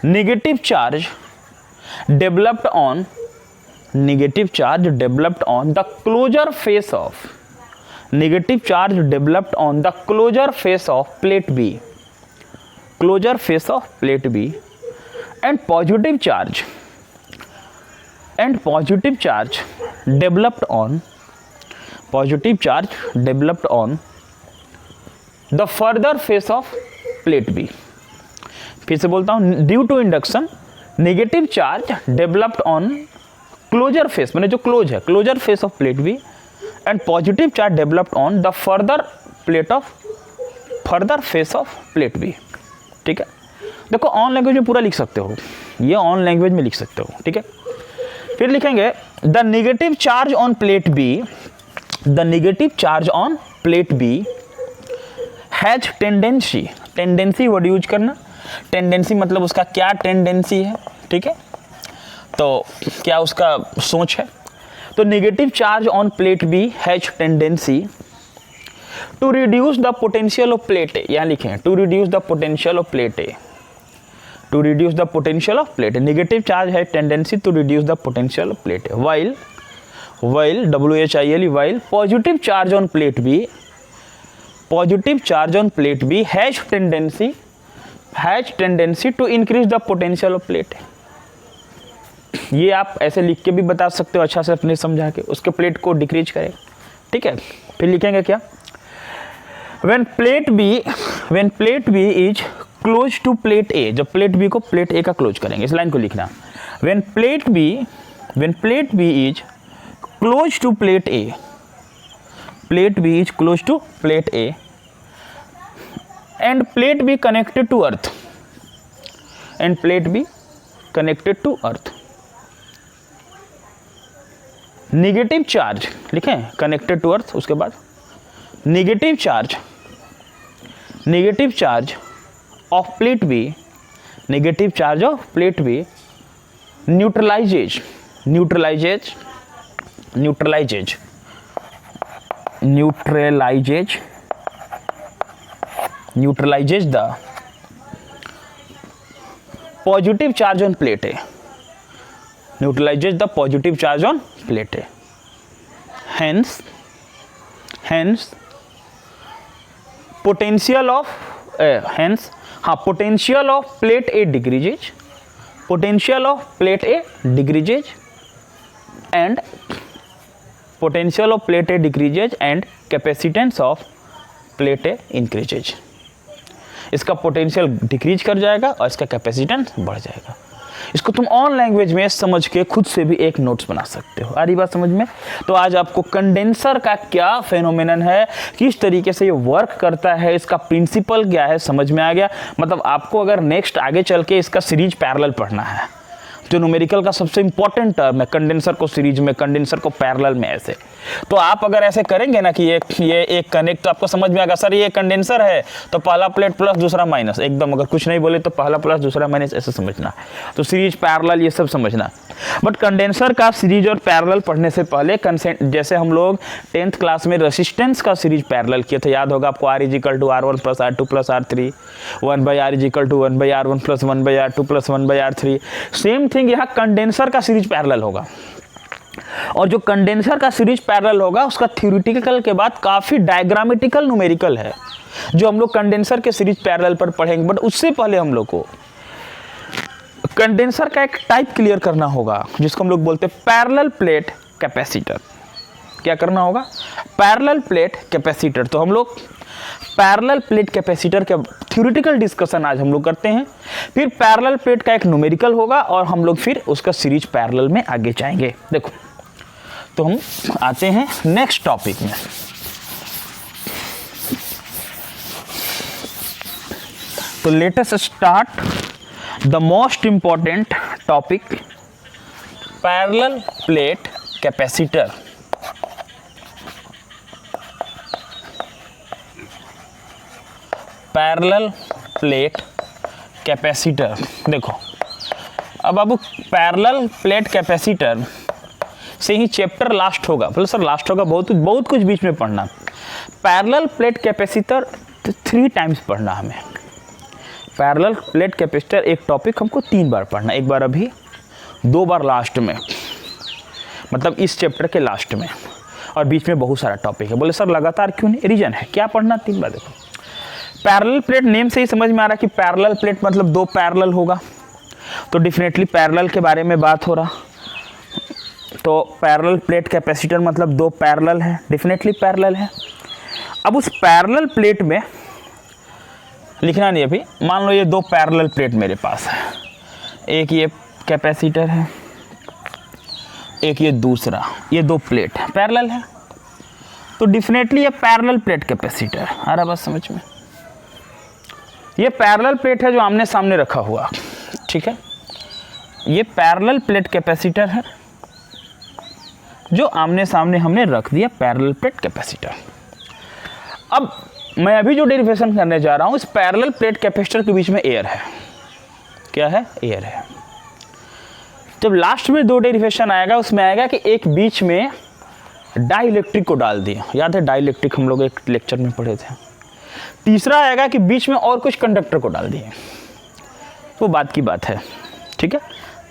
negative charge developed on the closer face of plate B and positive charge developed on the further face of plate B। फिर से बोलता हूँ, due to induction negative charge developed on closer face, मैंने जो क्लोज है closer face of plate B, and positive charge developed on the further face of plate B. ठीक है, देखो ऑन लैंग्वेज में पूरा लिख सकते हो, ये ऑन लैंग्वेज में लिख सकते हो। ठीक है, फिर लिखेंगे the negative charge on plate B has tendency word use करना। टेंडेंसी मतलब उसका क्या टेंडेंसी है। ठीक है, तो क्या उसका सोच है। तो negative charge on plate B has tendency to reduce the potential of plate A, यहाँ लिखें to reduce the potential of plate A, negative charge has tendency to reduce the potential of plate A, while positive charge on plate B has tendency to increase the potential of plate A। ये आप ऐसे लिख के भी बता सकते हो अच्छा से अपने समझा के, उसके प्लेट को डिक्रीज करें। ठीक है, फिर लिखेंगे क्या, when plate B is close to plate A, जब प्लेट बी को प्लेट ए का क्लोज करेंगे, इस लाइन को लिखना। When plate B is close to plate A, and plate B connected to earth, negative charge लिखें कनेक्टेड टू अर्थ, उसके बाद negative charge of plate B neutralizes the positive charge on plate A, hence potential of plate A decreases, and capacitance of plate A increases। इसका पोटेंशियल डिक्रीज कर जाएगा और इसका कैपेसिटेंस बढ़ जाएगा। इसको तुम ऑन लैंग्वेज में समझ के खुद से भी एक नोट्स बना सकते हो। आ रही बात समझ में? तो आज आपको कंडेंसर का क्या फेनोमेनन है, किस तरीके से ये वर्क करता है, इसका प्रिंसिपल क्या है, समझ में आ गया। मतलब आपको अगर नेक्स्ट आगे चल के इसका सीरीज पैरेलल पढ़ना है जो न्यूमेरिकल का सबसे इंपॉर्टेंट टर्म है, कंडेंसर को सीरीज में, कंडेंसर को पैरेलल में। ऐसे तो आप अगर ऐसे करेंगे ना कि ये एक कनेक्ट, तो आपको समझ में आएगा सर ये कंडेंसर है तो पहला प्लेट प्लस दूसरा माइनस, एकदम अगर कुछ नहीं बोले तो पहला प्लस दूसरा माइनस, ऐसे समझना। तो सीरीज पैरेलल ये सब समझना। बट कंडेंसर का सीरीज और पैरेलल पढ़ने से पहले जैसे हम लोग 10th क्लास में रेसिस्टेंस का सीरीज पैरेलल किए थे, याद होगा आपको, R = R1 + R2 + R3, 1/R = 1/R1 + 1/R2 + 1/R3। Same thing यहाँ कंडेंसर का सीरीज पैरेलल होगा। और जो कंडेंसर का सीरीज पैरेलल होगा उसका थ्योरेटिकल के बाद काफ़ी डायग्रामेटिकल न्यूमेरिकल है जो हम लोग कंडेंसर के सीरीज पैरेलल पर पढ़ेंगे। बट उससे पहले हम लोग को कंडेंसर का एक टाइप क्लियर करना होगा जिसको हम लोग बोलते हैं पैरेलल प्लेट कैपेसिटर। क्या करना होगा? Parallel plate capacitor. तो हम लोग पैरेलल प्लेट कैपेसिटर के थ्योरेटिकल डिस्कशन आज हम लोग करते हैं, फिर पैरेलल प्लेट का एक न्यूमेरिकल होगा और हम लोग फिर उसका सीरीज पैरेलल में आगे जाएंगे। देखो, तो हम आते हैं नेक्स्ट टॉपिक में। तो let us start the most important topic, parallel plate capacitor. Parallel plate capacitor. देखो अब बाबू, पैरेलल प्लेट कैपेसिटर से ही चैप्टर लास्ट होगा। बोले सर लास्ट होगा, बहुत कुछ बीच में पढ़ना। पैरेलल प्लेट कैपेसिटर 3 टाइम्स पढ़ना हमें। पैरेलल प्लेट कैपेसिटर एक टॉपिक हमको 3 बार पढ़ना, एक बार अभी, 2 बार लास्ट में, मतलब इस चैप्टर के लास्ट में, और बीच में बहुत सारा टॉपिक है। बोले सर लगातार क्यों नहीं? रीजन है, क्या पढ़ना 3 बार। देखो पैरेलल प्लेट नेम से ही समझ में आ रहा कि पैरेलल प्लेट मतलब 2 पैरेलल होगा, तो डेफिनेटली पैरेलल के बारे में बात हो रहा। तो पैरेलल प्लेट कैपेसिटर मतलब 2 पैरेलल है, डेफिनेटली पैरेलल है। अब उस पैरेलल प्लेट में लिखना नहीं अभी, मान लो ये 2 पैरेलल प्लेट मेरे पास है, एक ये कैपेसिटर है, एक ये दूसरा, ये 2 प्लेट है, पैरेलल है, तो डेफिनेटली ये पैरेलल प्लेट कैपेसिटर। आ रहा बस समझ में? ये पैरेलल प्लेट है जो आमने सामने रखा हुआ, ठीक है, ये पैरेलल प्लेट कैपेसिटर है जो आमने सामने हमने रख दिया, पैरेलल प्लेट कैपेसिटर। अब मैं अभी जो डेरिवेशन करने जा रहा हूं, इस पैरेलल प्लेट कैपेसिटर के बीच में एयर है। क्या है? एयर है। जब लास्ट में 2 डेरिवेशन आएगा, उसमें आएगा कि एक बीच में डाइलेक्ट्रिक को डाल दिया, याद है डाइलेक्ट्रिक हम लोग एक लेक्चर में पढ़े थे। तीसरा आएगा कि बीच में और कुछ कंडक्टर को डाल दिए, वो बात की बात है, ठीक है,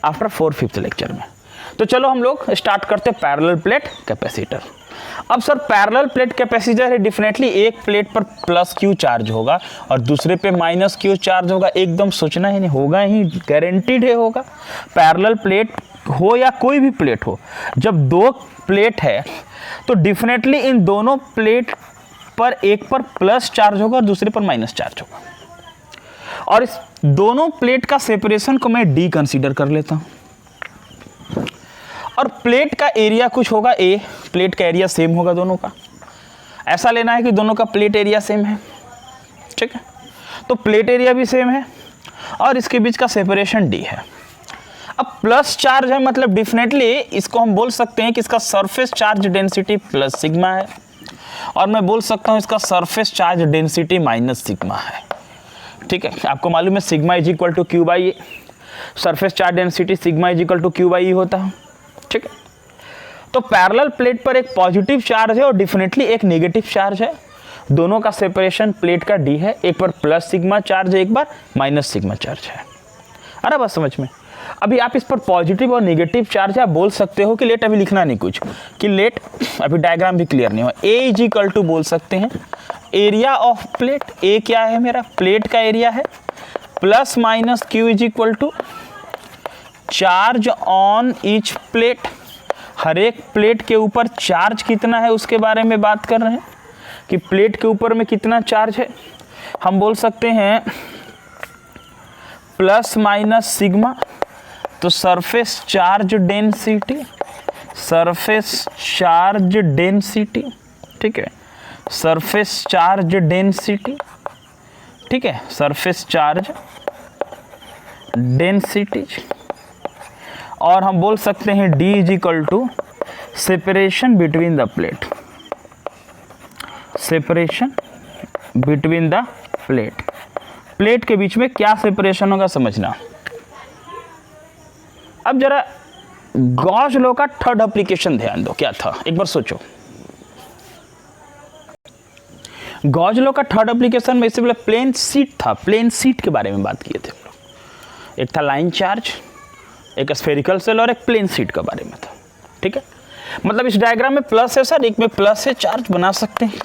आफ्टर 4th लेक्चर में। तो चलो हम लोग स्टार्ट करते हैं पैरेलल प्लेट कैपेसिटर। अब सर पैरेलल प्लेट कैपेसिटर है, डेफिनेटली एक प्लेट पर +Q चार्ज होगा और दूसरे पे -Q चार्ज होगा, एकदम सोचना ही नहीं, होगा ही, गारंटीड है होगा। पैरेलल प्लेट हो या कोई भी प्लेट हो, जब 2 प्लेट है तो डेफिनेटली इन दोनों प्लेट पर एक पर प्लस चार्ज होगा और दूसरे पर माइनस चार्ज होगा। और इस दोनों प्लेट का सेपरेशन को मैं D कंसीडर कर लेता हूं। और प्लेट का एरिया कुछ होगा A, प्लेट का एरिया सेम होगा दोनों का। ऐसा लेना है कि दोनों का प्लेट एरिया सेम है, ठीक है, तो प्लेट एरिया भी सेम है और इसके बीच का सेपरेशन D है। अब प्लस चार्ज है मतलब डेफिनेटली इसको हम बोल सकते हैं कि इसका surface charge density plus sigma है, और मैं बोल सकता हूं इसका surface charge density minus sigma है, ठीक है। आपको मालूम है sigma = Q/E, surface charge density sigma = Q/E होता है, ठीक है। तो पैरेलल प्लेट पर एक पॉजिटिव चार्ज है और डेफिनेटली एक नेगेटिव चार्ज है, दोनों का सेपरेशन प्लेट का D है, एक पर प्लस सिग्मा चार्ज है, एक बार माइनस सिग्मा चार्ज है। अरे बस समझ में। अभी आप इस पर पॉजिटिव और नेगेटिव चार्ज आप बोल सकते हो कि लेट, अभी लिखना नहीं कुछ, कि लेट, अभी डायग्राम भी क्लियर नहीं हुआ। A = बोल सकते हैं एरिया ऑफ प्लेट, A क्या है मेरा, प्लेट का एरिया है, plus minus Q = charge on each plate, हर एक प्लेट के ऊपर चार्ज कितना है उसके बारे में बात कर रहे हैं कि प्लेट के ऊपर में कितना चार्ज है। हम बोल सकते हैं प्लस माइनस सिग्मा, तो surface charge density, surface charge density, ठीक है, सरफेस चार्ज डेंसिटी, ठीक है, सरफेस चार्ज डेंसिटी और हम बोल सकते हैं D is equal to separation between the plate, separation between the plate. प्लेट के बीच में क्या सेपरेशन होगा समझना। अब जरा गॉस लॉ का थर्ड एप्लीकेशन ध्यान दो, क्या था एक बार सोचो। गॉस लॉ का थर्ड एप्लीकेशन में इससे पहले प्लेन शीट था, प्लेन शीट के बारे में बात किए थे हम लोग। एक था लाइन चार्ज, एक स्फेरिकल सेल और एक प्लेन शीट के बारे में था, ठीक है। मतलब इस डायग्राम में प्लस है सर, एक में प्लस है चार्ज बना सकते हैं,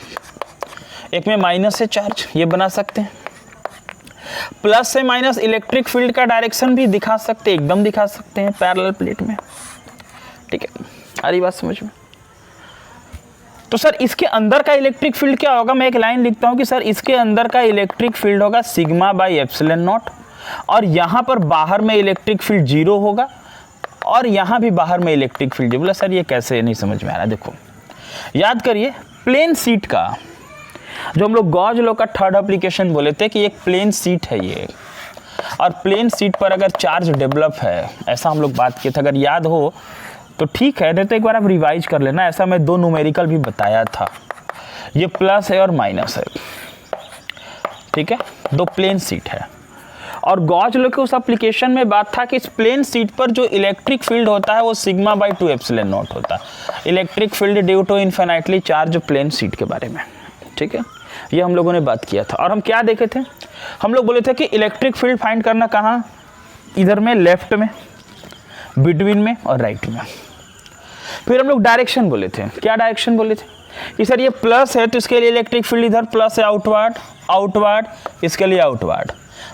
एक में माइनस है चार्ज, ये बना सकते हैं। प्लस से माइनस इलेक्ट्रिक फील्ड का डायरेक्शन भी दिखा सकते हैं, एकदम दिखा सकते हैं पैरेलल प्लेट में, ठीक है। आ रही बात समझ में? तो सर इसके अंदर का इलेक्ट्रिक फील्ड क्या होगा, मैं एक लाइन लिखता हूं कि सर इसके अंदर का इलेक्ट्रिक फील्ड होगा सिग्मा बाई एप्सिलॉन नॉट, और यहां पर बाहर में इलेक्ट्रिक फील्ड 0 होगा, और यहां भी बाहर में इलेक्ट्रिक फील्ड। बोला सर ये कैसे, नहीं समझ में आ रहा। देखो याद करिए, प्लेन शीट का जो हम लोग गॉस लॉ का थर्ड एप्लीकेशन बोले थे कि एक प्लेन शीट है ये, और प्लेन शीट पर अगर चार्ज डेवलप है, ऐसा हम लोग बात किए थे। अगर याद हो तो ठीक है, नहीं तो एक बार आप रिवाइज कर लेना। ऐसा मैं 2 न्यूमेरिकल भी बताया था, ये प्लस है और माइनस है, ठीक है, 2 प्लेन शीट है। और गॉस लॉ के उस एप्लीकेशन में बात था कि इस प्लेन शीट पर जो इलेक्ट्रिक फील्ड होता है वो सिग्मा बाई 2 एप्सिलॉन नॉट होता है, electric field due to infinitely charge plane sheet के बारे में, ठीक है। ये हम लोगों ने बात किया था। और हम क्या देखे थे, हम लोग बोले थे कि इलेक्ट्रिक फील्ड फाइंड करना कहाँ, इधर में, लेफ्ट में, बिटवीन में और राइट में। फिर हम लोग डायरेक्शन बोले थे, क्या डायरेक्शन बोले थे कि सर ये प्लस है तो इसके लिए इलेक्ट्रिक फील्ड इधर प्लस है, आउटवर्ड, आउटवर्ड, इसके लिए आउटवर्ड।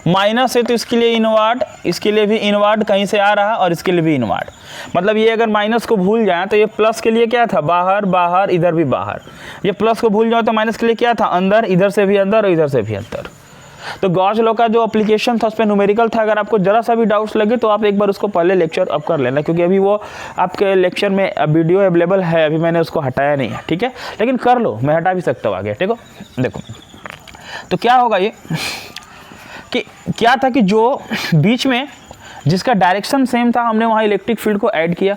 माइनस है तो इसके लिए इनवर्ड, इसके लिए भी इनवर्ड कहीं से आ रहा और इसके लिए भी इनवर्ड। मतलब ये अगर माइनस को भूल जाए तो ये प्लस के लिए क्या था, बाहर, बाहर, इधर भी बाहर। ये प्लस को भूल जाओ तो माइनस के लिए क्या था, अंदर, इधर से भी अंदर और इधर से भी अंदर। तो गॉस लॉ का जो एप्लीकेशन था उस पर न्यूमेरिकल था। अगर आपको जरा सा भी डाउट्स लगे तो आप एक बार उसको पहले लेक्चर अप कर लेना, क्योंकि अभी वो आपके लेक्चर में वीडियो अवेलेबल है, अभी मैंने उसको हटाया नहीं है, ठीक है। लेकिन कर लो, मैं हटा भी सकता हूँ आगे, ठीक है। देखो तो क्या होगा ये कि क्या था कि जो बीच में जिसका डायरेक्शन सेम था हमने वहाँ इलेक्ट्रिक फील्ड को ऐड किया,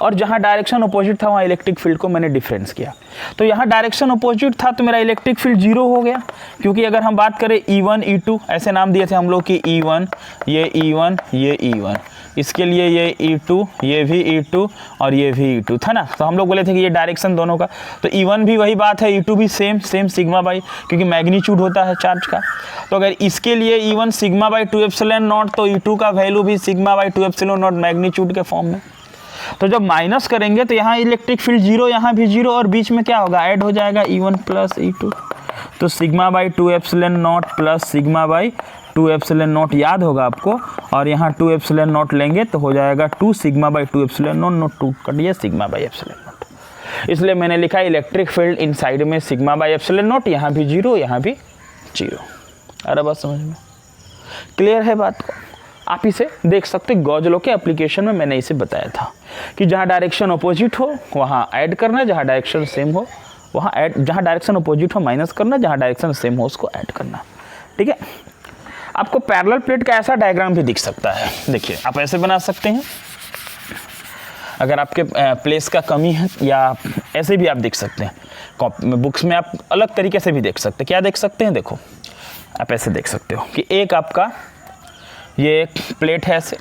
और जहाँ डायरेक्शन अपोजिट था वहाँ इलेक्ट्रिक फील्ड को मैंने डिफरेंस किया। तो यहाँ डायरेक्शन अपोजिट था तो मेरा इलेक्ट्रिक फील्ड 0 हो गया, क्योंकि अगर हम बात करें E1 E2 ऐसे नाम दिए थे हम लोग कि E1 ये E1 ये E1, इसके लिए ये E2 ये भी E2 और ये भी E2 था ना। तो हम लोग बोले थे कि ये डायरेक्शन दोनों का, तो E1 भी वही बात है, E2 भी सेम सिग्मा बाई, क्योंकि मैग्नीट्यूड होता है चार्ज का। तो अगर इसके लिए E1 sigma by 2 epsilon naught, तो E2 का वैल्यू भी sigma by 2 epsilon not magnitude के फॉर्म में। तो जब माइनस करेंगे तो यहाँ इलेक्ट्रिक फील्ड 0, यहाँ भी 0, और बीच में क्या होगा, ऐड हो जाएगा E1 प्लस E2। तो sigma by 2 epsilon naught plus sigma by 2 epsilon not याद होगा आपको, और यहाँ 2 एप्सिलॉन नॉट लेंगे तो हो जाएगा 2 सिग्मा बाई 2 एप्सिलॉन नॉट, 2 कटिए सिग्मा बाई एप्सिलॉन नॉट। इसलिए मैंने लिखा इलेक्ट्रिक फील्ड इन साइड में सिग्मा बाई एप्सिलॉन नॉट, यहाँ भी 0 यहाँ भी 0। अरे बात समझ में क्लियर है बात को? आप इसे देख सकते, गॉस लॉ के एप्लीकेशन में मैंने इसे बताया था कि जहाँ डायरेक्शन अपोजिट हो वहाँ ऐड करना, जहाँ डायरेक्शन सेम हो वहाँ ऐड, जहाँ डायरेक्शन अपोजिट हो माइनस करना, जहाँ डायरेक्शन सेम हो उसको ऐड करना, ठीक है। आपको पैरेलल प्लेट का ऐसा डायग्राम भी दिख सकता है, देखिए आप ऐसे बना सकते हैं अगर आपके प्लेस का कमी है, या ऐसे भी आप देख सकते हैं। बुक्स में आप अलग तरीके से भी देख सकते हैं। क्या देख सकते हैं, देखो आप ऐसे देख सकते हो कि एक आपका ये एक प्लेट है ऐसे,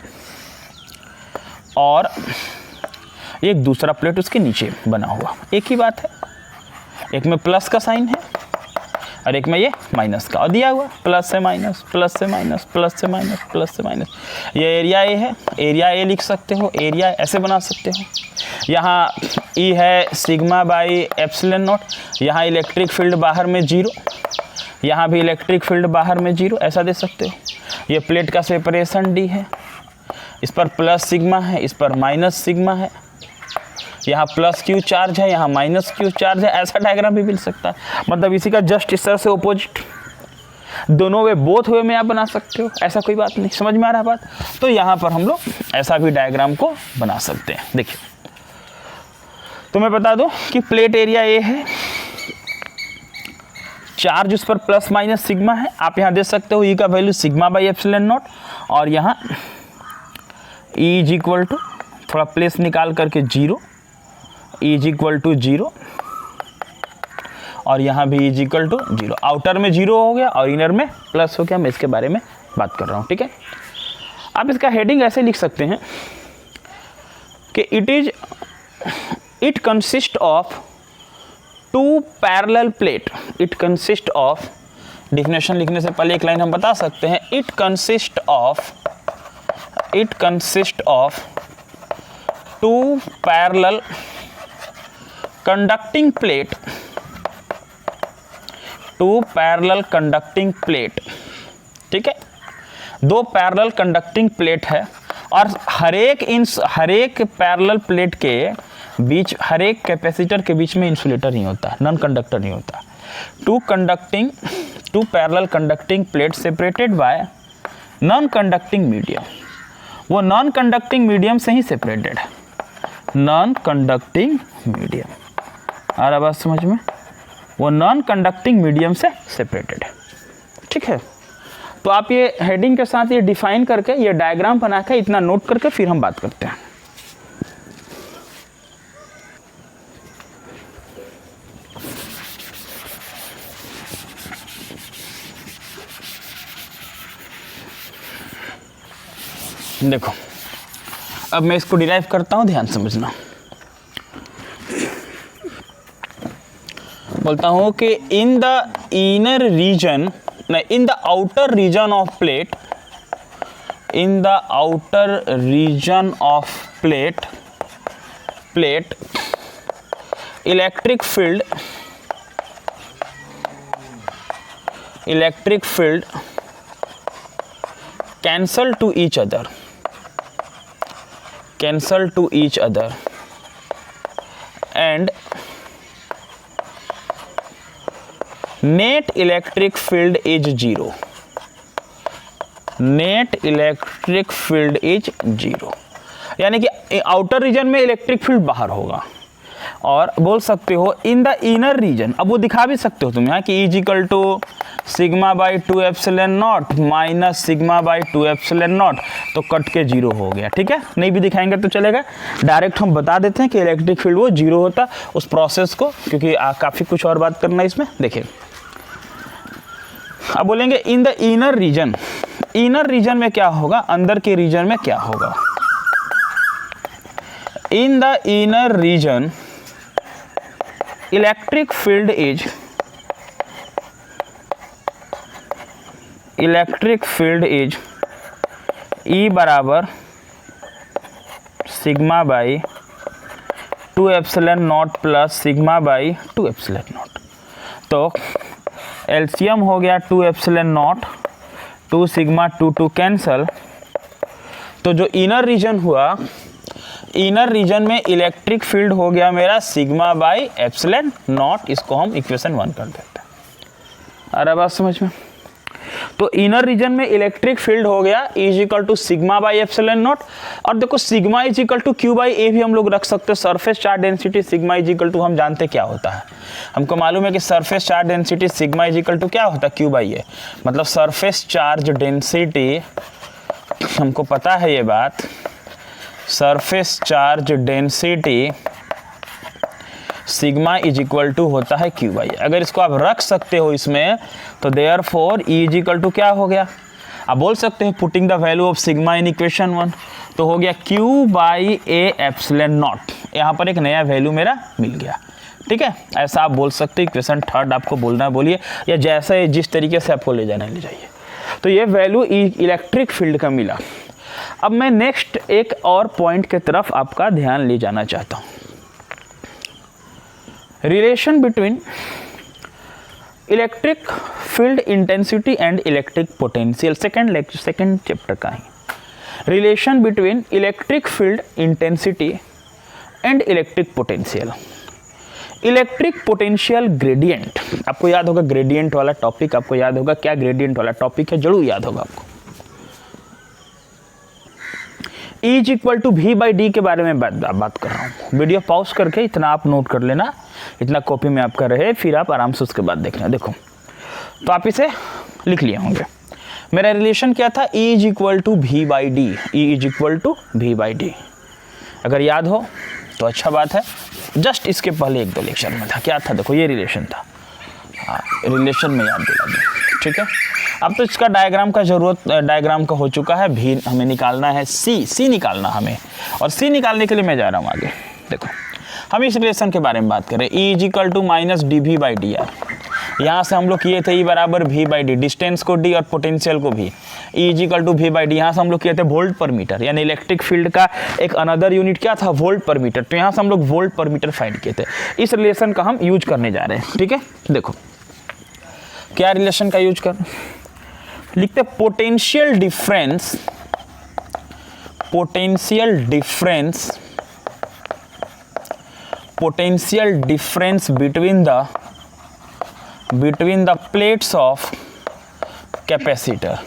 और एक दूसरा प्लेट उसके नीचे बना हुआ, एक ही बात है। एक में प्लस का साइन है और एक में ये माइनस का, और दिया हुआ प्लस से माइनस, प्लस से माइनस, प्लस से माइनस, प्लस से माइनस। ये एरिया ए है, एरिया ए लिख सकते हो, एरिया ऐसे बना सकते हो। यहाँ ई है सिग्मा बाई एप्सिलॉन नॉट, यहाँ इलेक्ट्रिक फील्ड बाहर में 0, यहाँ भी इलेक्ट्रिक फील्ड बाहर में 0, ऐसा दे सकते हो। ये प्लेट का सेपरेशन डी है, इस पर प्लस सिग्मा है, इस पर माइनस सिग्मा है, यहाँ प्लस क्यू चार्ज है, यहाँ माइनस क्यू चार्ज है। ऐसा डायग्राम भी मिल सकता है, मतलब इसी का जस्ट इस तरह से ऑपोजिट, दोनों वे बोथ वे में आप बना सकते हो, ऐसा कोई बात नहीं। समझ में आ रहा है बात? तो यहाँ पर हम लोग ऐसा भी डायग्राम को बना सकते हैं। देखिए तो मैं बता दूं कि प्लेट एरिया ए है, चार्ज उस पर प्लस माइनस सिग्मा है। आप यहाँ दे सकते हो ई का value sigma by epsilon naught, और यहाँ ई इज इक्वल टू थोड़ा प्लेस निकाल करके 0 इज इक्वल टू 0 और यहाँ भी इज इक्वल टू 0। आउटर में 0 हो गया और इनर में प्लस हो गया। मैं इसके बारे में बात कर रहा हूँ, ठीक है। आप इसका हेडिंग ऐसे लिख सकते हैं कि it consist of 2 parallel plate. It consist of, definition लिखने से पहले एक लाइन हम बता सकते हैं, it consist of 2 parallel conducting plate, 2 parallel conducting plate, ठीक है। 2 पैरेलल कंडक्टिंग प्लेट है और हर एक पैरेलल प्लेट के बीच, हर एक कैपेसिटर के बीच में इंसुलेटर नहीं होता, नॉन कंडक्टर नहीं होता। 2 parallel conducting plate separated by non conducting medium. वो नॉन कंडक्टिंग मीडियम से ही सेपरेटेड है, नॉन कंडक्टिंग मीडियम। आ रहा बात समझ में? वो नॉन कंडक्टिंग मीडियम से सेपरेटेड है, ठीक है। तो आप ये हेडिंग के साथ ये डिफाइन करके, ये डायग्राम बना के इतना नोट करके फिर हम बात करते हैं। देखो, अब मैं इसको डिराइव करता हूं, ध्यान समझना। बोलता हूं कि in the inner region, in the outer region of plate, in the outer region of plate electric field cancel to each other and net electric field is 0. net electric field is 0, यानी कि आउटर रीजन में इलेक्ट्रिक फील्ड बाहर होगा। और बोल सकते हो इन द इनर रीजन, अब वो दिखा भी सकते हो तुम यहाँ कि is equal to sigma by 2 epsilon naught minus sigma by 2 epsilon naught, तो कट के 0 हो गया, ठीक है। नहीं भी दिखाएंगे तो चलेगा, डायरेक्ट हम बता देते हैं कि इलेक्ट्रिक फील्ड वो 0 होता उस प्रोसेस को, क्योंकि काफ़ी कुछ और बात करना है इसमें। देखिए, अब बोलेंगे in the inner region, inner region में क्या होगा, अंदर के रीजन में क्या होगा। In the inner region electric field is E बराबर sigma by 2 epsilon naught plus sigma by 2 epsilon naught. तो एलसीएम हो गया 2 एप्सिलॉन नॉट, 2 सिग्मा 2 कैंसल। तो जो इनर रीजन हुआ, इनर रीजन में इलेक्ट्रिक फील्ड हो गया मेरा सिग्मा बाई एप्सिलॉन नॉट। इसको हम इक्वेशन 1 कर देते हैं। अरे बात समझ में? तो इनर रीजन में इलेक्ट्रिक फील्ड हो गया is equal to sigma by epsilon naught. और देखो, sigma is equal to Q by A भी हम लोग रख सकते हैं। Surface charge density sigma is equal to, हम जानते क्या होता है, हमको मालूम है कि surface charge density sigma is equal to क्या होता है, क्यू बाई ए। मतलब सरफेस चार्ज डेंसिटी, हमको पता है ये बात, surface charge density sigma is equal to होता है क्यू बाई। अगर इसको आप रख सकते हो इसमें, तो therefore E is equal to क्या हो गया, आप बोल सकते हो putting the value of sigma in equation 1, तो हो गया Q by A epsilon naught. यहाँ पर एक नया वैल्यू मेरा मिल गया, ठीक है। ऐसा आप बोल सकते हो। इक्वेशन 3 आपको बोलना है, बोलिए, या जैसे जिस तरीके से आपको ले जाना है ले जाइए। तो ये वैल्यू इलेक्ट्रिक फील्ड का मिला। अब मैं नेक्स्ट एक और पॉइंट की तरफ आपका ध्यान ले जाना चाहता हूँ, relation between electric field intensity and electric potential. Second chapter का ही relation between electric field intensity and electric potential. Electric potential gradient, आपको याद होगा ग्रेडियंट वाला टॉपिक, आपको याद होगा क्या ग्रेडियंट वाला टॉपिक है, जरूर याद होगा आपको। E is equal to V by D के बारे में बात कर रहा हूँ। वीडियो पॉज करके इतना आप नोट कर लेना, इतना कॉपी में आपका रहे, फिर आप आराम से उसके बाद देखना। देखो, तो आप इसे लिख लिए होंगे। मेरा रिलेशन क्या था, E is equal to V by D, E is equal to V by D. अगर याद हो तो अच्छा बात है। जस्ट इसके पहले 1-2 लेक्चर में था, क्या था देखो, ये रिलेशन था। हाँ, रिलेशन में याद दिला दो, ठीक है। अब तो इसका डायग्राम का डायग्राम का हो चुका है। भी हमें निकालना है सी निकालना हमें, और सी निकालने के लिए मैं जा रहा हूँ आगे। देखो हम इस रिलेशन के बारे में बात करें, E = -dV/dr। यहाँ से हम लोग किए थे E = V/d, डिस्टेंस को d और पोटेंशियल को भी। E = V/d, यहाँ से हम लोग किए थे वोल्ट पर मीटर, यानी इलेक्ट्रिक फील्ड का एक अनदर यूनिट क्या था, वोल्ट पर मीटर। तो यहाँ से हम लोग वोल्ट पर मीटर फाइंड किए थे। इस रिलेशन का हम यूज करने जा रहे हैं, ठीक है। देखो क्या रिलेशन का यूज कर लिखते, potential difference between the plates of capacitor.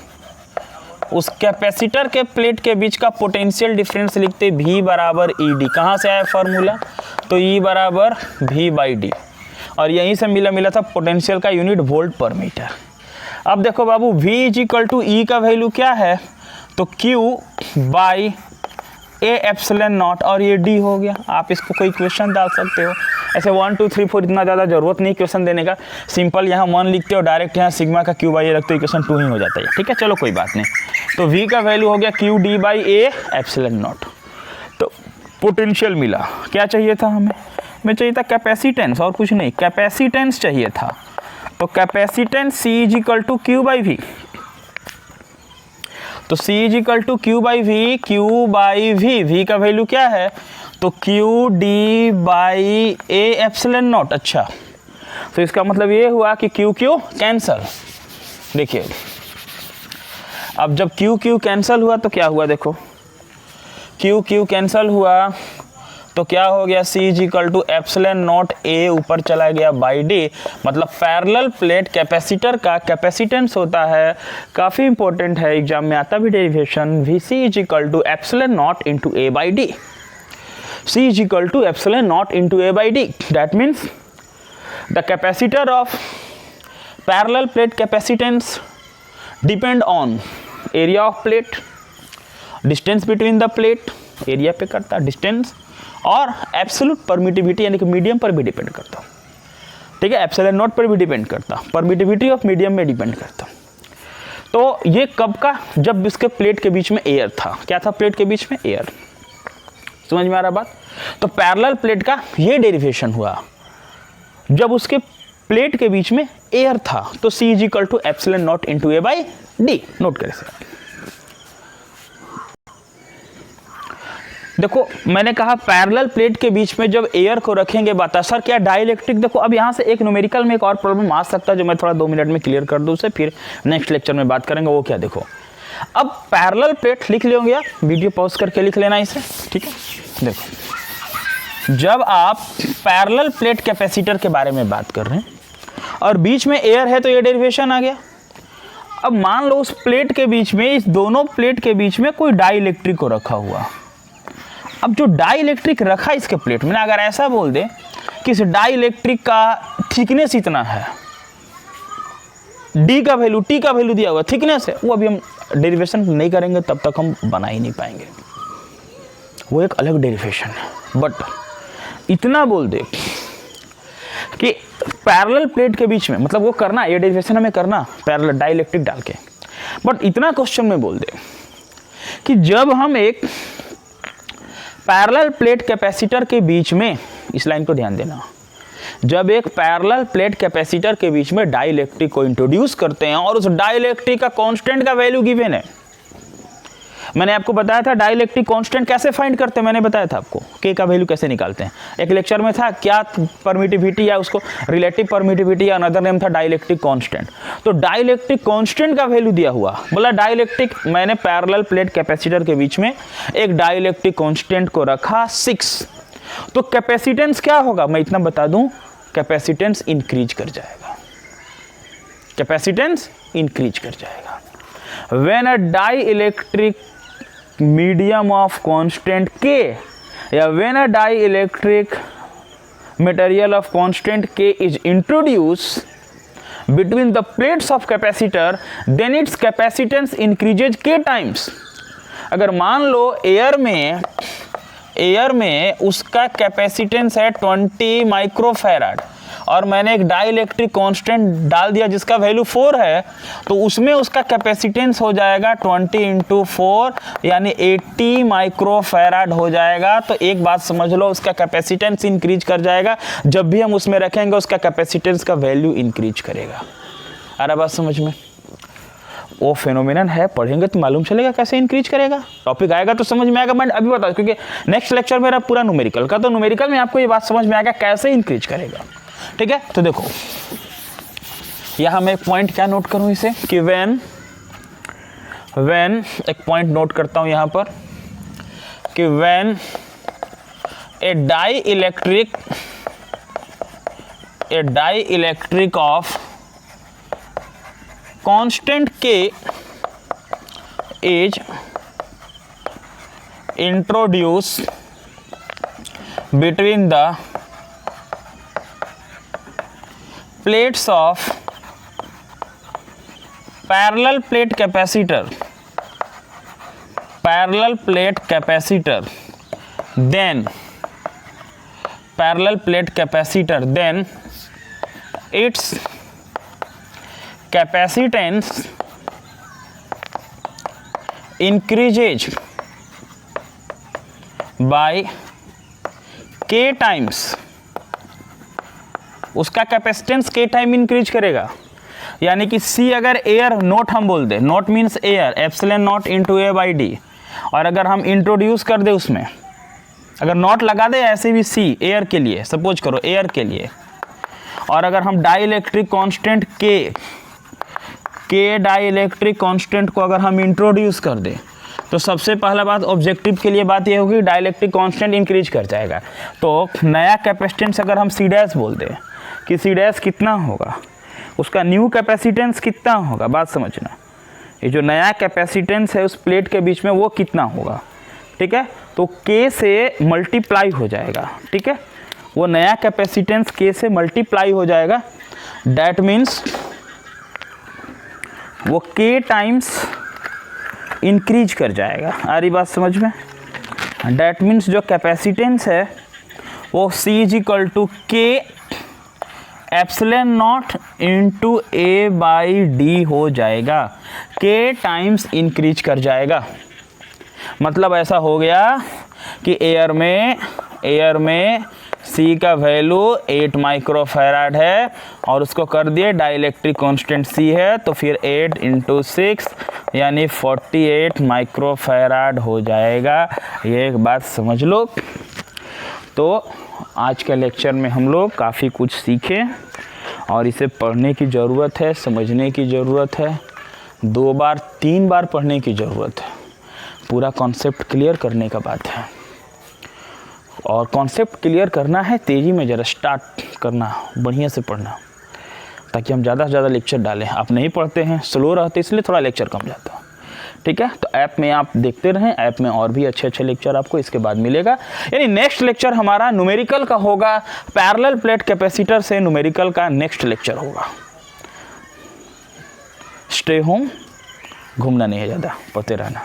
उस कैपेसिटर के प्लेट के बीच का पोटेंशियल डिफरेंस लिखते V = ED। कहाँ से आया फॉर्मूला, तो E = V/d, और यहीं से मिला था पोटेंशियल का यूनिट वोल्ट पर मीटर। अब देखो बाबू, V = E का वैल्यू क्या है, तो Q/A ε0, और ये D हो गया। आप इसको कोई क्वेश्चन डाल सकते हो, ऐसे 1 2 3 4 इतना ज़्यादा जरूरत नहीं क्वेश्चन देने का। सिंपल यहाँ 1 लिखते हो, डायरेक्ट यहाँ सिग्मा का Q/A रखते हो, इक्वेशन 2 ही हो जाता है, ठीक है। चलो कोई बात नहीं। तो V का वैल्यू हो गया QD/A ε0। तो पोटेंशियल मिला, क्या चाहिए था हमें चाहिए था कैपेसिटेंस, और कुछ नहीं, कैपेसिटेंस चाहिए था। तो कैपेसिटेंस C = Q/V, तो C = Q/V, Q/V, V का वैल्यू क्या है, तो QD/A ε0। अच्छा, तो इसका मतलब ये हुआ कि Q कैंसल। देखिए अब जब Q कैंसल हुआ तो क्या हुआ, देखो Q कैंसल हुआ तो क्या हो गया, C = ε0A ऊपर चला गया /d। मतलब पैरेलल प्लेट कैपेसिटर का कैपेसिटेंस होता है, काफ़ी इंपॉर्टेंट है, एग्जाम में आता भी derivation, VC = ε0 × A/d। C = ε0 × A/d। That means the capacitor of parallel plate capacitance depend on area of plate, distance between the plate, area पे करता डिस्टेंस, और एब्सोल्यूट परमिटिविटी यानी कि मीडियम पर भी डिपेंड करता, ठीक है। ε0 पर भी डिपेंड करता, परमिटिविटी ऑफ मीडियम में डिपेंड करता। तो ये कब का, जब इसके प्लेट के बीच में एयर था। क्या था प्लेट के बीच में, एयर। समझ में आ रहा बात। तो पैरेलल प्लेट का ये डेरिवेशन हुआ जब उसके प्लेट के बीच में एयर था। तो C = ε0 × A/d। नोट करें सर। देखो मैंने कहा पैरेलल प्लेट के बीच में जब एयर को रखेंगे, बता सर क्या डाइलेक्ट्रिक। देखो अब यहाँ से एक न्यूमेरिकल में एक और प्रॉब्लम आ सकता है जो मैं थोड़ा 2 मिनट में क्लियर कर दूँ, उसे फिर नेक्स्ट लेक्चर में बात करेंगे। वो क्या, देखो अब पैरेलल प्लेट लिख लोगे आप, वीडियो पॉज करके लिख लेना इसे, ठीक है। देखो जब आप पैरेलल प्लेट कैपेसिटर के बारे में बात कर रहे हैं और बीच में एयर है तो ये डेरिवेशन आ गया। अब मान लो उस प्लेट के बीच में, इस दोनों प्लेट के बीच में कोई डाइलेक्ट्रिक को रखा हुआ। अब जो डाइलेक्ट्रिक रखा इसके प्लेट में, अगर ऐसा बोल दे कि इस डाइलेक्ट्रिक का थिकनेस इतना है, डी का वैल्यू, टी का वैल्यू दिया हुआ, थिकनेस है, वो अभी हम डेरिवेशन नहीं करेंगे, तब तक हम बना ही नहीं पाएंगे, वो एक अलग डेरिवेशन है। बट इतना बोल दे कि पैरेलल प्लेट के बीच में, मतलब वो करना, ये डेरिवेशन हमें करना पैरेलल डाइलेक्ट्रिक डाल के, बट इतना क्वेश्चन में बोल दे कि जब हम एक पैरेलल प्लेट कैपेसिटर के बीच में, इस लाइन को ध्यान देना, जब एक पैरेलल प्लेट कैपेसिटर के बीच में डाइलेक्ट्रिक को इंट्रोड्यूस करते हैं और उस डाइलेक्ट्रिक का कांस्टेंट का वैल्यू गिवन है। मैंने आपको बताया था डाइलेक्ट्रिक कांस्टेंट कैसे फाइंड करते हैं, मैंने बताया था आपको के का वैल्यू कैसे निकालते हैं, एक लेक्चर में था क्या परमिटिविटी या उसको रिलेटिव परमिटिविटी या अनदर नेम था डाइलेक्ट्रिक कांस्टेंट। तो डाइलेक्ट्रिक कांस्टेंट का वैल्यू दिया हुआ, बोला डाइलेक्ट्रिक, मैंने पैरेलल प्लेट कैपेसिटर के बीच में एक डाइलेक्ट्रिक कांस्टेंट को रखा 6, तो कैपेसिटेंस क्या होगा मैं इतना बता दूं, कैपेसिटेंस इंक्रीज कर जाएगा, कैपेसिटेंस इंक्रीज कर जाएगा। When a dielectric medium of constant K या when a dielectric material of constant K is introduced between the plates of capacitor then its capacitance increases K times। अगर मान लो एयर में एयर में उसका कैपेसिटेंस है 20 माइक्रोफैराड और मैंने एक डाइलेक्ट्रिक कांस्टेंट डाल दिया जिसका वैल्यू 4 है, तो उसमें उसका कैपेसिटेंस हो जाएगा 20 × 4 यानी 80 माइक्रोफैराड हो जाएगा। तो एक बात समझ लो, उसका कैपेसिटेंस इंक्रीज कर जाएगा, जब भी हम उसमें रखेंगे उसका कैपेसिटेंस का वैल्यू इंक्रीज करेगा। आ रहा बात समझ में? वो फेनोमेनन है, पढ़ेंगे तो मालूम चलेगा कैसे इंक्रीज करेगा, टॉपिक आएगा तो समझ में आएगा। बट अभी बताओ, क्योंकि नेक्स्ट लेक्चर मेरा पूरा न्यूमेरिकल का, तो न्यूमेरिकल में आपको ये बात समझ में आएगा कैसे इंक्रीज करेगा। ठीक है, तो देखो यहां मैं एक पॉइंट क्या नोट करूं इसे कि व्हेन एक पॉइंट नोट करता हूं यहां पर कि when A dielectric of constant K is introduced between the plates of parallel plate capacitor, then its capacitance increases by K times, उसका कैपेसिटेंस K टाइम इंक्रीज करेगा। यानी कि C अगर एयर नोट हम बोल दे, naught means air, epsilon naught into A/D, और अगर हम इंट्रोड्यूस कर दे उसमें, अगर नॉट लगा दे ऐसे भी C एयर के लिए, सपोज करो एयर के लिए, और अगर हम dielectric constant K dielectric constant को अगर हम इंट्रोड्यूस कर दें, तो सबसे पहला बात ऑब्जेक्टिव के लिए बात यह होगी डाइइलेक्ट्रिक कांस्टेंट इंक्रीज कर जाएगा। तो नया कैपेसिटेंस अगर हम C' बोल दें कि C' कितना होगा, उसका न्यू कैपेसिटेंस कितना होगा, बात समझना, ये जो नया कैपेसिटेंस है उस प्लेट के बीच में वो कितना होगा। ठीक है, तो K से मल्टीप्लाई हो जाएगा। ठीक है, वो नया कैपेसिटेंस K से मल्टीप्लाई हो जाएगा, डैट मीन्स वो K टाइम्स इंक्रीज कर जाएगा। आ रही बात समझ में? डैट मीन्स जो कैपेसिटेंस है वो C = K epsilon naught into A/D हो जाएगा, K टाइम्स इंक्रीज कर जाएगा। मतलब ऐसा हो गया कि एयर में C का वैल्यू 8 माइक्रोफैराड है और उसको कर दिए डाइइलेक्ट्रिक कांस्टेंट C है, तो फिर 8 × 6 यानी 48 माइक्रोफैराड हो जाएगा। ये एक बात समझ लो। तो आज के लेक्चर में हम लोग काफ़ी कुछ सीखे और इसे पढ़ने की ज़रूरत है, समझने की ज़रूरत है, 2 बार 3 बार पढ़ने की ज़रूरत है, पूरा कॉन्सेप्ट क्लियर करने का बात है। और कॉन्सेप्ट क्लियर करना है तेज़ी में, ज़रा स्टार्ट करना, बढ़िया से पढ़ना, ताकि हम ज़्यादा से ज़्यादा लेक्चर डालें। आप नहीं पढ़ते हैं, स्लो रहते, इसलिए थोड़ा लेक्चर कम जाता है। ठीक है, तो ऐप में आप देखते रहें, ऐप में और भी अच्छे लेक्चर आपको इसके बाद मिलेगा। यानी नेक्स्ट लेक्चर हमारा न्यूमेरिकल का होगा, पैरेलल प्लेट कैपेसिटर से न्यूमेरिकल का नेक्स्ट लेक्चर होगा। स्टे होम, घूमना नहीं है ज़्यादा, पढ़ते रहना।